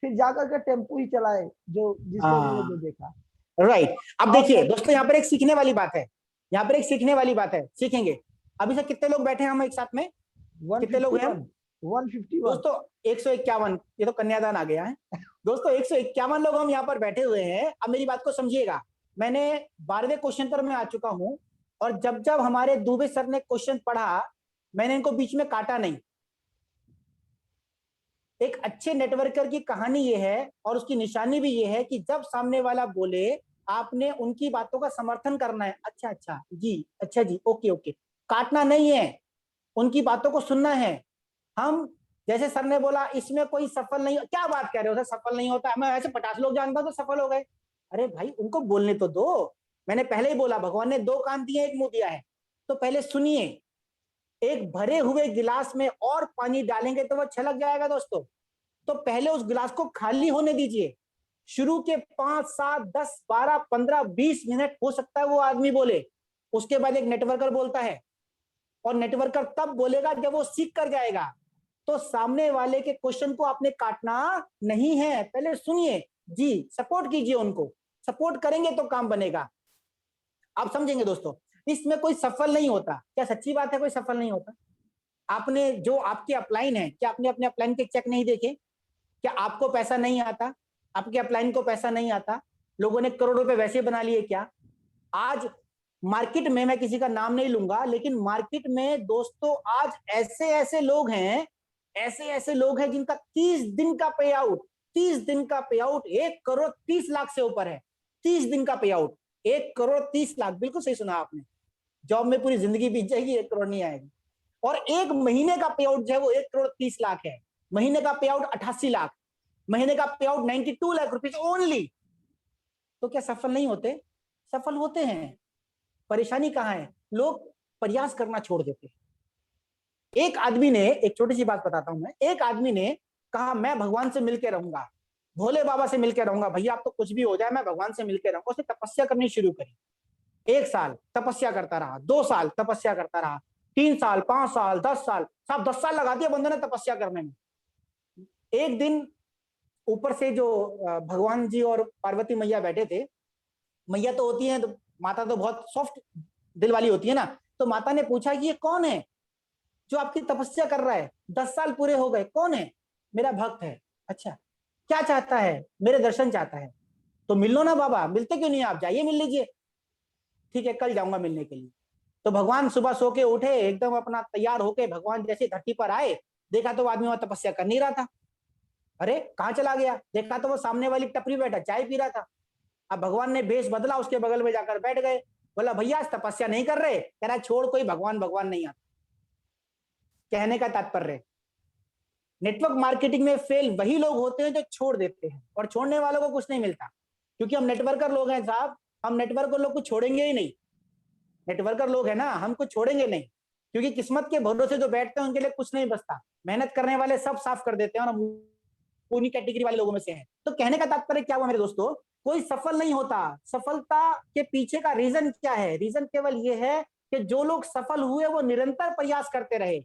फिर जाकर के टेम्पू ही चलाए, जो जिसको मैंने जो हाँ देखा। राइट। अब और देखिए दोस्तों, यहाँ पर एक सीखने वाली बात है, यहाँ पर एक सीखने वाली बात है, सीखेंगे। अभी से कितने लोग बैठे हैं हम एक साथ में? कितने लोग हैं हम? 151 151। दोस्तों 151, ये तो कन्यादान आ गया है। दोस्तों 151 लोग हम यहाँ पर बैठे हुए हैं। अब मेरी बात को समझिएगा, मैंने 12वें क्वेश्चन पर मैं आ चुका हूं, और जब जब हमारे दुबे सर ने क्वेश्चन पढ़ा, मैंने इनको बीच में काटा नहीं। एक अच्छे नेटवर्कर की कहानी ये है और उसकी निशानी भी ये है कि जब सामने वाला बोले, आपने उनकी बातों का समर्थन करना है। अच्छा अच्छा जी, अच्छा जी, ओके ओके, काटना नहीं है, उनकी बातों को सुनना है। हम जैसे सर ने बोला इसमें कोई सफल नहीं, क्या बात कह रहे हो सर, सफल नहीं होता? मैं ऐसे 50 लोग जानता हूं तो सफल हो गए। अरे भाई उनको बोलने तो दो। मैंने पहले ही बोला, भगवान ने 2 कान दिए, 1 मुंह दिया है। तो पहले सुनिए, एक भरे हुए गिलास में और पानी डालेंगे तो वो छलक जाएगा दोस्तों। तो पहले उस गिलास को खाली होने दीजिए। शुरू के 5 7 10 12 15 20 मिनट हो सकता है वो आदमी बोले, उसके बाद एक नेटवर्कर बोलता है, और नेटवर्कर तब बोलेगा जब वो सीख कर जाएगा। तो सामने वाले के क्वेश्चन को आपने काटना नहीं है, पहले सुनिए जी, सपोर्ट कीजिए उनको, सपोर्ट करेंगे तो काम बनेगा। आप समझेंगे दोस्तों, इसमें कोई सफल नहीं होता। क्या सच्ची बात है, कोई सफल नहीं होता? आपने जो आपके अपलाइन है, क्या आपने अपने अपलाइन के चेक नहीं देखे? क्या आपको पैसा नहीं आता? आपके अपलाइन को पैसा नहीं आता? लोगों ने करोड़ रुपए वैसे बना लिए क्या? आज मार्केट में, मैं किसी का नाम नहीं लूंगा, लेकिन मार्केट में दोस्तों आज ऐसे ऐसे लोग हैं, ऐसे ऐसे लोग हैं जिनका 30 दिन का पे आउट, 30 दिन का पे आउट 1 करोड़ 30 लाख से ऊपर है। 30 दिन का पे आउट 1 करोड़ 30 लाख, बिल्कुल सही सुना आपने। जॉब में पूरी जिंदगी बीत जाएगी, 1 करोड़ नहीं आएगी। और एक महीने का पे आउट जो है वो 1 करोड़ 30 लाख है। महीने का पे आउट 88 लाख। महीने का पे आउट 92 लाख रुपीज ओनली, तो क्या सफल नहीं होते? सफल होते हैं। परेशानी कहां है? लोग प्रयास करना छोड़ देते हैं। एक आदमी ने, एक छोटी सी बात बताता हूं मैं, एक आदमी ने कहा मैं भगवान से मिलकर रहूंगा, भोले बाबा से मिलकर रहूंगा, भैया आप तो कुछ भी हो जाए मैं भगवान से मिलकर रहूंगा। उसने तपस्या करनी शुरू करी। 1 साल तपस्या करता रहा, 2 साल तपस्या करता रहा, 3 साल, 5 साल, 10 साल, साहब 10 साल लगा दिया बंदे ने तपस्या करने में। एक दिन ऊपर से जो भगवान जी और पार्वती मैया बैठे थे, मैया तो होती है तो माता तो बहुत सॉफ्ट दिल वाली होती है ना, तो माता ने पूछा कि ये कौन है जो आपकी तपस्या कर रहा है? 10 साल पूरे हो गए, कौन है? मेरा भक्त है। अच्छा, क्या चाहता है? मेरे दर्शन चाहता है। तो मिल लो ना बाबा, मिलते क्यों नहीं आप? जाइए मिल लीजिए। ठीक है, कल जाऊंगा मिलने के लिए। तो भगवान सुबह सो के उठे, एकदम अपना तैयार होके भगवान जैसे धरती पर आए, देखा तो आदमी वहां तपस्या कर नहीं रहा था। अरे कहाँ चला गया? देखा तो वो सामने वाली टपरी बैठा चाय पी रहा था। अब भगवान ने भेष बदला, उसके बगल में जाकर बैठ गए। बोला भैया आज तपस्या नहीं कर रहे? कह रहा छोड़, कोई भगवान भगवान नहीं आता। कहने का तात्पर्य, नेटवर्क मार्केटिंग में फेल वही लोग होते हैं जो छोड़ देते हैं, और छोड़ने वालों को कुछ नहीं मिलता, क्योंकि हम नेटवर्कर लोग हैं साहब। हम नेटवर्कर लोग को छोड़ेंगे ही नहीं। नेटवर्कर लोग हैं ना, हम कुछ छोड़ेंगे नहीं, क्योंकि किस्मत के भरोसे जो बैठते हैं उनके लिए कुछ नहीं बचता। मेहनत करने वाले सब साफ कर देते हैं, और हम उन्हीं कैटेगरी वाले लोगों में से हैं। तो कहने का तात्पर्य क्या हुआ मेरे दोस्तों? कोई सफल नहीं होता। सफलता के पीछे का रीजन क्या है? रीजन केवल ये है कि जो लोग सफल हुए वो निरंतर प्रयास करते रहे।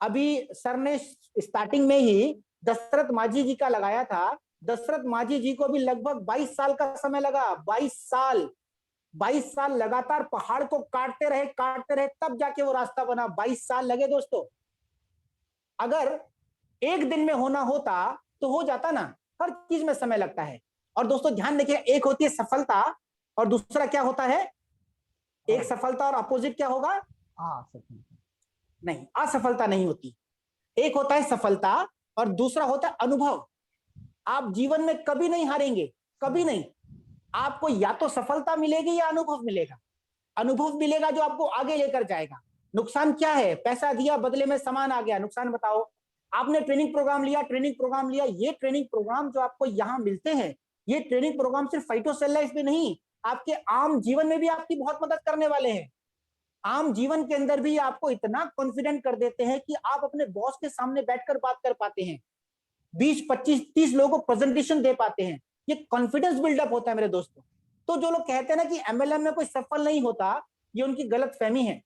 अभी सर ने स्टार्टिंग में ही दशरथ माझी जी का लगाया था। दशरथ माझी जी को भी लगभग 22 साल का समय लगा। 22 साल लगातार पहाड़ को काटते रहे, तब जाके वो रास्ता बना। 22 साल लगे दोस्तों। अगर एक दिन में होना होता तो हो जाता ना। हर चीज में समय लगता है। और दोस्तों ध्यान देखिए, एक होती है सफलता और दूसरा क्या होता है? एक सफलता और अपोजिट क्या होगा? नहीं, असफलता नहीं होती। एक होता है सफलता और दूसरा होता है अनुभव। आप जीवन में कभी नहीं हारेंगे, कभी नहीं। आपको या तो सफलता मिलेगी या अनुभव मिलेगा। अनुभव मिलेगा जो आपको आगे लेकर जाएगा। नुकसान क्या है? पैसा दिया, बदले में सामान आ गया, नुकसान बताओ। आपने ट्रेनिंग प्रोग्राम लिया, ये ट्रेनिंग प्रोग्राम जो आपको यहाँ मिलते हैं, ये ट्रेनिंग प्रोग्राम सिर्फ फाइटोसेल लाइफ में नहीं, आपके आम जीवन में भी आपकी बहुत मदद करने वाले हैं। आम जीवन के अंदर भी आपको इतना कॉन्फिडेंट कर देते हैं कि आप अपने बॉस के सामने बैठकर बात कर पाते हैं, 20, 25, 30 लोगों को प्रेजेंटेशन दे पाते हैं। ये कॉन्फिडेंस बिल्डअप होता है मेरे दोस्तों। तो जो लोग कहते हैं ना कि एमएलएम में कोई सफल नहीं होता, ये उनकी गलत फहमी है।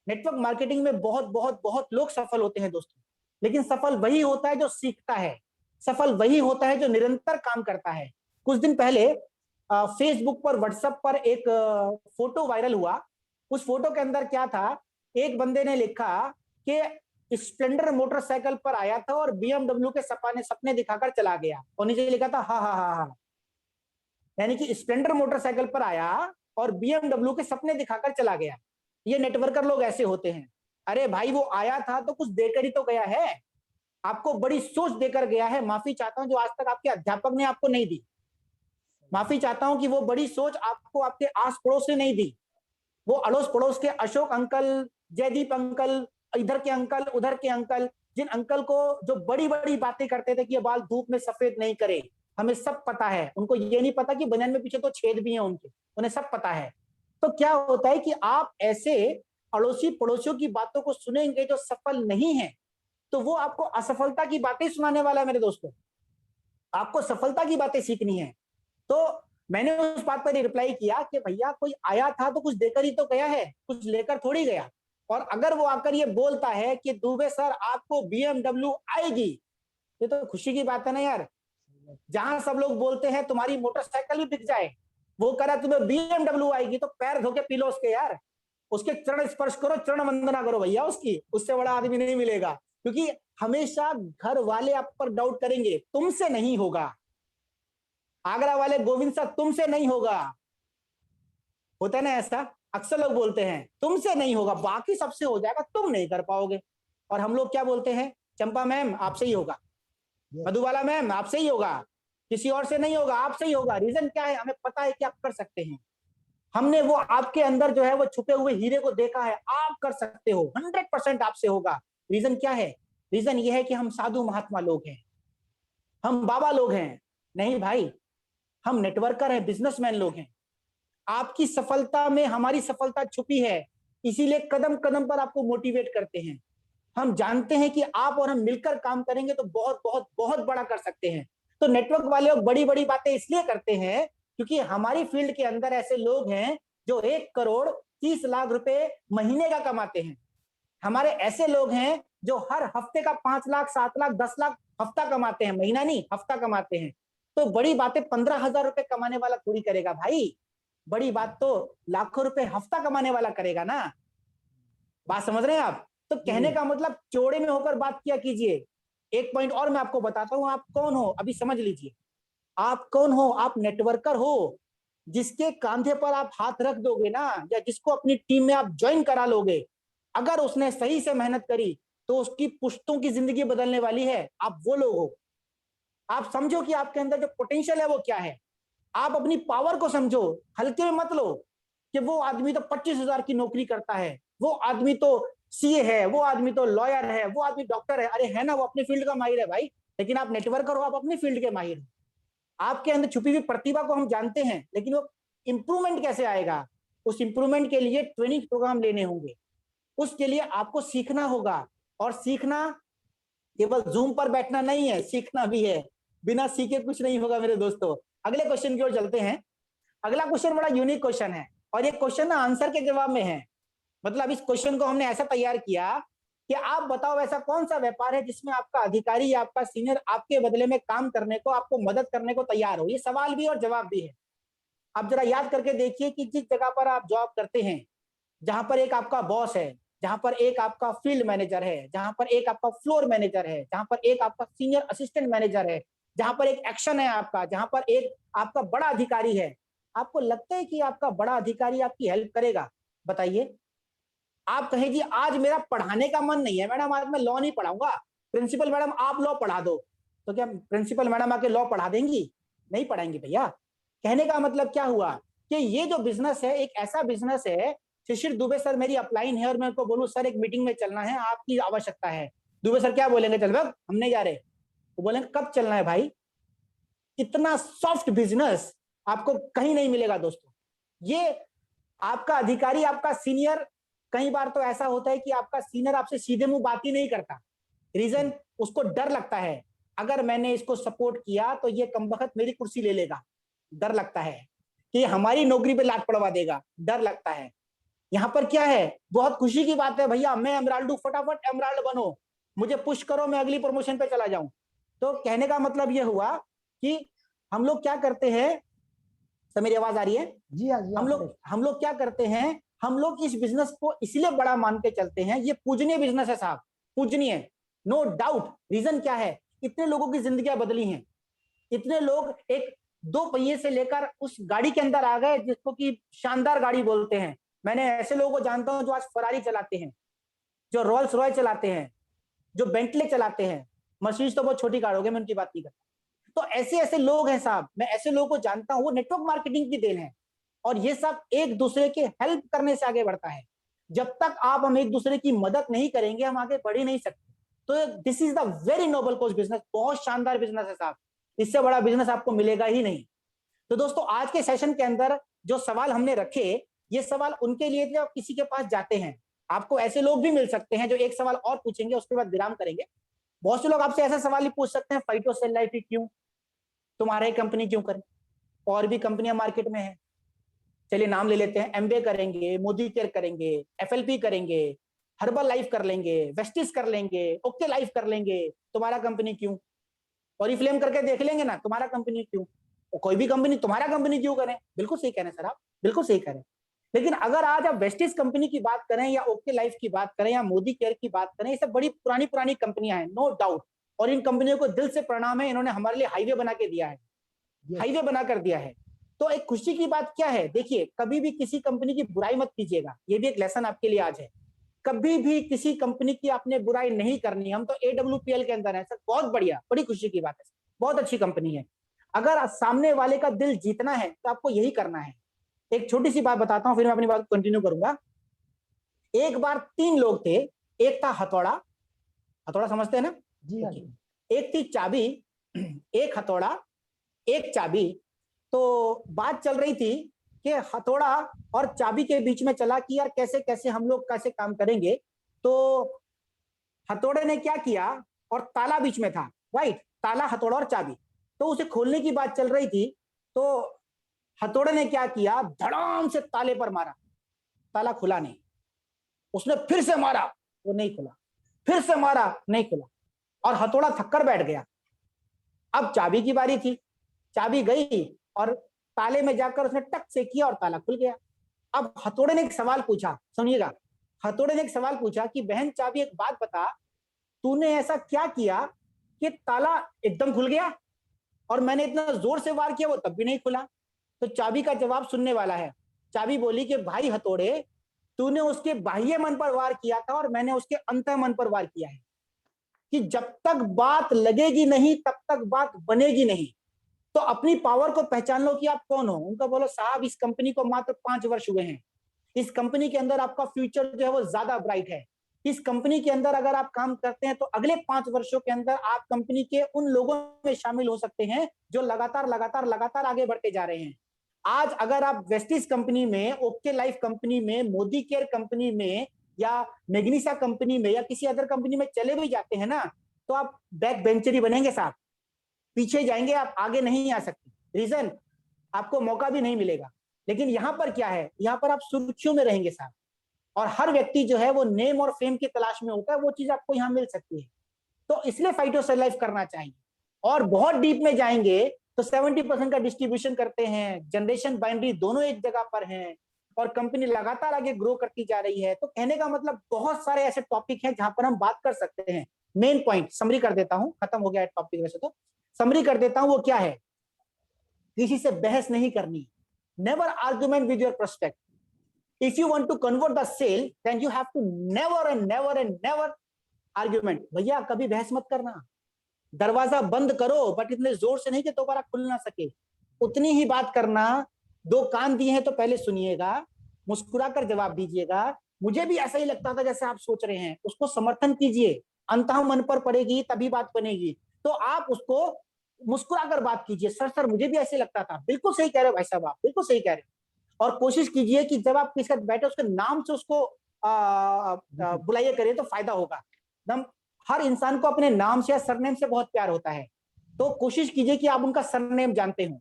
नेटवर्क मार्केटिंग में बहुत बहुत बहुत लोग सफल होते हैं दोस्तों, लेकिन सफल वही होता है जो सीखता है। सफल वही होता है जो निरंतर काम करता है। कुछ दिन पहले फेसबुक पर, व्हाट्सएप पर एक फोटो वायरल हुआ। उस फोटो के अंदर क्या था? एक बंदे ने लिखा कि स्प्लेंडर मोटरसाइकिल पर आया था और बीएमडब्ल्यू के सपने दिखाकर चला गया, और नीचे लिखा था हा हा हा हा। यानी कि स्प्लेंडर मोटरसाइकिल पर आया और बीएमडब्ल्यू के सपने दिखाकर चला गया। ये नेटवर्कर लोग ऐसे होते हैं। अरे भाई वो आया था तो कुछ देकर ही तो गया है, आपको बड़ी सोच देकर गया है। माफी चाहता हूं जो आज तक आपके अध्यापक ने आपको नहीं दी। माफी चाहता हूं कि वो बड़ी सोच आपको आपके आस पड़ोस ने नहीं दी। वो अड़ोस पड़ोस के अशोक अंकल, जयदीप अंकल, इधर के अंकल, उधर के अंकल, जिन अंकल को जो बड़ी बड़ी बातें करते थे कि ये बाल धूप में सफेद नहीं करे, हमें सब पता है। उनको ये नहीं पता कि बनियान में पीछे तो छेद भी हैं उनके, उन्हें सब पता है। तो क्या होता है कि आप ऐसे अड़ोसी पड़ोसियों की बातों को सुनेंगे जो सफल नहीं है, तो वो आपको असफलता की बातें सुनाने वाला है मेरे दोस्तों। आपको सफलता की बातें सीखनी है। तो मैंने उस बात पर रिप्लाई किया कि भैया कोई आया था तो कुछ देकर ही तो गया है, कुछ लेकर थोड़ी गया। और अगर वो आकर ये बोलता है कि दुबे सर आपको बीएमडब्ल्यू आएगी, ये तो खुशी की बात है ना यार। जहां सब लोग बोलते हैं तुम्हारी मोटरसाइकिल भी बिक जाए, वो कह रहा है तुम्हें बीएमडब्ल्यू आएगी, तो पैर धो के पी लो उसके यार। उसके चरण स्पर्श करो, चरण वंदना करो भैया उसकी। उससे बड़ा आदमी नहीं मिलेगा, क्योंकि हमेशा घर वाले आप पर डाउट करेंगे, तुमसे नहीं होगा। आगरा वाले गोविंद सर तुमसे नहीं होगा, होता है ना ऐसा। अक्सर लोग बोलते हैं तुमसे नहीं होगा, बाकी सबसे हो जाएगा, तुम नहीं कर पाओगे। और हम लोग क्या बोलते हैं? चंपा मैम आपसे ही होगा, मधुबाला मैम आपसे ही होगा, किसी और से नहीं होगा, आपसे ही होगा। रीजन क्या है? हमें पता है कि आप कर सकते हैं। हमने वो आपके अंदर जो है वो छुपे हुए हीरे को देखा है। आप कर सकते हो, 100% आपसे होगा। रीजन क्या है? रीजन ये है कि हम साधु महात्मा लोग हैं। हम बाबा लोग हैं। नहीं भाई, हम नेटवर्कर हैं, बिजनेसमैन लोग हैं। आपकी सफलता में हमारी सफलता छुपी है, इसीलिए कदम कदम पर आपको मोटिवेट करते हैं। हम जानते हैं कि आप और हम मिलकर काम करेंगे तो बहुत बहुत बहुत बड़ा कर सकते हैं। तो नेटवर्क वाले लोग बड़ी बड़ी बातें इसलिए करते हैं क्योंकि हमारी फील्ड के अंदर ऐसे लोग हैं जो 1 करोड़ 30 लाख रुपए महीने का कमाते हैं। हमारे ऐसे लोग हैं जो हर हफ्ते का 5 लाख 7 लाख 10 लाख हफ्ता कमाते हैं, महीना नहीं हफ्ता कमाते हैं। तो बड़ी बातें 15,000 रुपए कमाने वाला थोड़ी करेगा भाई, बड़ी बात तो लाखों रुपए हफ्ता कमाने वाला करेगा ना। बात समझ रहे हैं आप? तो कहने का मतलब चौड़े में होकर बात किया कीजिए। एक पॉइंट और मैं आपको बताता हूं, आप कौन हो अभी समझ लीजिए। आप कौन हो? आप नेटवर्कर हो। जिसके कंधे पर आप हाथ रख दोगे ना, या जिसको अपनी टीम में आप ज्वाइन करा लोगे, अगर उसने सही से मेहनत करी तो उसकी पुश्तों की जिंदगी बदलने वाली है। आप वो लोग हो। आप समझो कि आपके अंदर जो पोटेंशियल है वो क्या है। आप अपनी पावर को समझो, हल्के में मत लो कि वो आदमी तो 25,000 की नौकरी करता है, वो आदमी तो सीए है, वो आदमी तो लॉयर है, वो आदमी डॉक्टर है। अरे है ना, वो अपनी फील्ड का माहिर है भाई, लेकिन आप नेटवर्कर हो, आप अपनी फील्ड के माहिर हो। आपके अंदर छुपी हुई प्रतिभा को हम जानते हैं, लेकिन वो इंप्रूवमेंट कैसे आएगा? उस इंप्रूवमेंट के लिए ट्रेनिंग प्रोग्राम लेने होंगे, उसके लिए आपको सीखना होगा। और सीखना केवल जूम पर बैठना नहीं है, सीखना भी है। बिना सीखे कुछ नहीं होगा मेरे दोस्तों। अगले क्वेश्चन की ओर चलते हैं। अगला क्वेश्चन बड़ा यूनिक क्वेश्चन है, और ये क्वेश्चन ना आंसर के जवाब में है। मतलब इस क्वेश्चन को हमने ऐसा तैयार किया कि आप बताओ ऐसा कौन सा व्यापार है जिसमें आपका अधिकारी या आपका सीनियर आपके बदले में काम करने को, आपको मदद करने को तैयार हो। ये सवाल भी और जवाब भी है। आप जरा याद करके देखिए कि जिस जगह पर आप जॉब करते हैं, जहां पर एक आपका बॉस है, जहां पर एक आपका फील्ड मैनेजर है, जहां पर एक आपका फ्लोर मैनेजर है, जहां पर एक आपका सीनियर असिस्टेंट मैनेजर है, जहां पर एक एक्शन है आपका, जहां पर एक आपका बड़ा अधिकारी है, आपको लगता है कि आपका बड़ा अधिकारी आपकी हेल्प करेगा? बताइए। आप कहें जी आज मेरा पढ़ाने का मन नहीं है मैडम, आज मैं लॉ नहीं पढ़ाऊंगा, प्रिंसिपल मैडम आप लॉ पढ़ा दो, तो क्या प्रिंसिपल मैडम आके लॉ पढ़ा देंगी? नहीं पढ़ाएंगी भैया। कहने का मतलब क्या हुआ कि ये जो बिजनेस है एक ऐसा बिजनेस है। शिशिर दुबे सर मेरी अपलाइन है और मैं उनको बोलूं सर एक मीटिंग में चलना है, आपकी आवश्यकता है। दुबे सर क्या बोलेंगे? चल भाग, हम नहीं जा रहे। वो बोलेंगे कब चलना है भाई? इतना सॉफ्ट बिजनेस आपको कहीं नहीं मिलेगा दोस्तों। ये आपका अधिकारी, आपका सीनियर, कई बार तो ऐसा होता है कि आपका सीनियर आपसे सीधे मुंह बात ही नहीं करता। रीजन, उसको डर लगता है अगर मैंने इसको सपोर्ट किया तो ये कमबख्त मेरी कुर्सी ले लेगा। डर लगता है कि हमारी नौकरी पे लात पड़वा देगा, डर लगता है। यहाँ पर क्या है, बहुत खुशी की बात है भैया, मैं एमराल्ड हूं, फटाफट एमराल्ड बनो, मुझे पुश करो, मैं अगली प्रमोशन पे चला जाऊं। तो कहने का मतलब यह हुआ कि हम लोग क्या करते हैं। सब मेरी आवाज आ रही है? जी हाँ, जी हाँ। हम लोग क्या करते हैं, हम लोग इस बिजनेस को इसलिए बड़ा मान के चलते हैं। ये पूजनीय बिजनेस है साहब, पूजनीय, नो डाउट। रीजन क्या है? इतने लोगों की जिंदगियां बदली हैं। इतने लोग एक 2 पहिए से लेकर उस गाड़ी के अंदर आ गए जिसको कि शानदार गाड़ी बोलते हैं। मैंने ऐसे लोगों को जानता हूं जो आज फरारी चलाते हैं, जो रोल्स रॉय चलाते हैं, जो बेंटले चलाते हैं। मर्सिडीज तो बहुत छोटी कार हो गई, मैं उनकी बात नहीं करता। तो ऐसे ऐसे लोग हैं साहब, मैं ऐसे लोगों को जानता हूं, वो नेटवर्क मार्केटिंग की देन है। और ये सब एक दूसरे के हेल्प करने से आगे बढ़ता है। जब तक आप हम एक दूसरे की मदद नहीं करेंगे हम आगे बढ़ ही नहीं सकते। तो this is the very noble cause business, बहुत शानदार बिजनेस है साहब, इससे बड़ा बिजनेस आपको मिलेगा ही नहीं। तो दोस्तों आज के सेशन के अंदर जो सवाल हमने रखे, ये सवाल उनके लिए थे आप किसी के पास जाते हैं। आपको ऐसे लोग भी मिल सकते हैं जो एक सवाल और पूछेंगे, उसके बाद विराम करेंगे। बहुत से लोग आपसे ऐसा सवाल ही पूछ सकते हैं, फाइटो सेल लाइफ ही क्यों, तुम्हारी कंपनी क्यों करे? और भी कंपनियां मार्केट में है, चलिए नाम ले लेते हैं। एमबीए करेंगे, मोदी केयर करेंगे, एफएलपी करेंगे, हर्बल लाइफ कर लेंगे, वेस्टिस कर लेंगे, ओके लाइफ कर लेंगे, तुम्हारा कंपनी क्यों? और फ्लेम करके देख लेंगे ना, तुम्हारा कंपनी क्यों? कोई भी कंपनी तुम्हारा कंपनी क्यों करें? बिल्कुल सही कह रहे हैं सर आप, बिल्कुल सही कह रहे हैं। लेकिन अगर आज आप वेस्टिस कंपनी की बात करें या ओके लाइफ की बात करें या मोदी केयर की बात करें, ये सब बड़ी पुरानी पुरानी कंपनियां हैं, नो डाउट। और इन कंपनियों को दिल से प्रणाम है, इन्होंने हमारे लिए हाईवे बना के दिया है, हाईवे बना कर दिया है। तो एक खुशी की बात क्या है, देखिए कभी भी किसी कंपनी की बुराई मत कीजिएगा, ये भी एक लेसन आपके लिए आज है। कभी भी किसी कंपनी की आपने बुराई नहीं करनी। हम तो AWPL के अंदर है सर, बहुत बढ़िया, बड़ी खुशी की बात है, बहुत अच्छी कंपनी है। अगर सामने वाले का दिल जीतना है तो आपको यही करना है। एक छोटी सी बात बताता हूं, फिर मैं अपनी बात कंटिन्यू करूंगा। एक बार 3 लोग थे, एक था हथौड़ा, हथौड़ा समझते हैं ना? जी हाँ। एक थी चाबी एक हथौड़ा, एक चाबी। तो बात चल रही थी कि हथौड़ा और चाबी के बीच में चला कि यार कैसे कैसे हम लोग कैसे काम करेंगे। तो हथौड़े ने क्या किया, और ताला बीच में था, राइट, ताला, हथौड़ा और चाबी, तो उसे खोलने की बात चल रही थी। तो हथौड़े ने क्या किया, धड़ाम से ताले पर मारा, ताला खुला नहीं। उसने फिर से मारा, वो नहीं खुला, फिर से मारा, नहीं खुला, और हथौड़ा थक्कर बैठ गया। अब चाबी की बारी थी, चाबी गई और ताले में जाकर उसने टक से किया और ताला खुल गया। अब हथौड़े ने एक सवाल पूछा, सुनिएगा, हथौड़े ने एक सवाल पूछा कि बहन चाबी एक बात बता, तूने ऐसा क्या किया कि ताला एकदम खुल गया और मैंने इतना जोर से वार किया वो तब भी नहीं खुला। तो चाबी का जवाब सुनने वाला है। चाबी बोली कि भाई हथौड़े, तूने उसके बाह्य मन पर वार किया था और मैंने उसके अंतः मन पर वार किया है, कि जब तक बात लगेगी नहीं तब तक बात बनेगी नहीं। तो अपनी पावर को पहचान लो कि आप कौन हो। उनका बोलो साहब इस कंपनी को मात्र 5 वर्ष हुए हैं, इस कंपनी के अंदर आपका फ्यूचर जो है वो ज्यादा ब्राइट है। इस कंपनी के अंदर अगर आप काम करते हैं तो अगले 5 वर्षों के अंदर आप कंपनी के उन लोगों में शामिल हो सकते हैं जो लगातार लगातार लगातार आगे बढ़ते जा रहे हैं। आज अगर आप वेस्टिज कंपनी में, ओके लाइफ कंपनी में, मोदी केयर कंपनी में, या मैग्नीसा कंपनी में, या किसी अदर कंपनी में चले भी जाते हैं ना, तो आप बैक बेंचर बनेंगे साहब, पीछे जाएंगे, आप आगे नहीं आ सकते। रीजन, आपको मौका भी नहीं मिलेगा। लेकिन यहां पर क्या है, यहां पर आप सुर्खियों में रहेंगे साहब, और हर व्यक्ति जो है वो नेम और फेम की तलाश में होता है, वो चीज आपको यहां मिल सकती है। तो इसलिए फाइट और सरवाइव करना चाहिए। और बहुत डीप में जाएंगे तो 70% का डिस्ट्रीब्यूशन करते हैं, जनरेशन बाइनरी दोनों एक जगह पर हैं, और कंपनी लगातार आगे ग्रो करती जा रही है। तो कहने का मतलब बहुत सारे ऐसे टॉपिक हैं जहां पर हम बात कर सकते हैं। मेन पॉइंट समरी कर देता हूं, खत्म हो गया है टॉपिक वैसे तो, समरी कर देता हूं वो क्या है। किसी से बहस नहीं करनी, never argument with your prospect. If you want to convert the sale, then you have to never and never and never argument। भैया कभी बहस मत करना, दरवाजा बंद करो बट इतने जोर से नहीं कि दोबारा खुल ना सके, उतनी ही बात करना। 2 कान दिए हैं तो पहले सुनिएगा, मुस्कुराकर जवाब दीजिएगा। मुझे भी ऐसा ही लगता था जैसे आप सोच रहे हैं, उसको समर्थन कीजिए, अंतः मन पर पड़ेगी तभी बात बनेगी। तो आप उसको मुस्कुराकर बात कीजिए, सर सर मुझे भी ऐसे लगता था, बिल्कुल सही कह रहे हो भाई साहब, आप बिल्कुल सही कह रहे हो। और कोशिश कीजिए कि जब आप किसी के साथ बैठे उसके नाम से उसको बुलाइए करिए तो फायदा होगा। एकदम हर इंसान को अपने नाम से या सरनेम से बहुत प्यार होता है। तो कोशिश कीजिए कि आप उनका सरनेम जानते हो,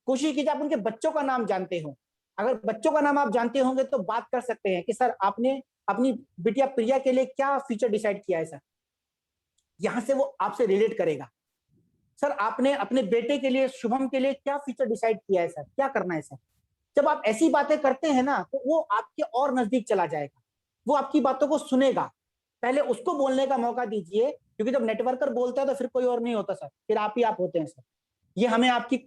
कोशिश कीजिए आप उनके बच्चों का नाम जानते हो। अगर बच्चों का नाम आप जानते होंगे तो बात कर सकते हैं कि सर आपने अपनी बिटिया प्रिया के लिए क्या फ्यूचर डिसाइड किया है सर, यहां से वो आपसे रिलेट करेगा। सर आपने अपने बेटे के लिए, शुभम के लिए क्या फ्यूचर डिसाइड किया है सर, क्या करना है सर। जब आप ऐसी बातें करते हैं ना तो वो आपके और नजदीक चला जाएगा, वो आपकी बातों को सुनेगा। पहले उसको बोलने का मौका दीजिए, क्योंकि जब नेटवर्कर बोलता है तो फिर कोई और नहीं होता सर, फिर आप ही आप होते हैं सर। ये हमें आपकी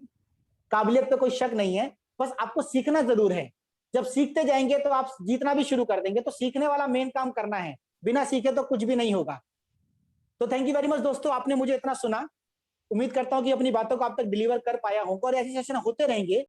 काबिलियत पे कोई शक नहीं है, बस आपको सीखना जरूर है। जब सीखते जाएंगे तो आप जीतना भी शुरू कर देंगे। तो सीखने वाला मेन काम करना है, बिना सीखे तो कुछ भी नहीं होगा। तो थैंक यू वेरी मच दोस्तों, आपने मुझे इतना सुना। उम्मीद करता हूं कि अपनी बातों को आप तक डिलीवर कर पाया हूं, और ऐसे सेशन होते रहेंगे।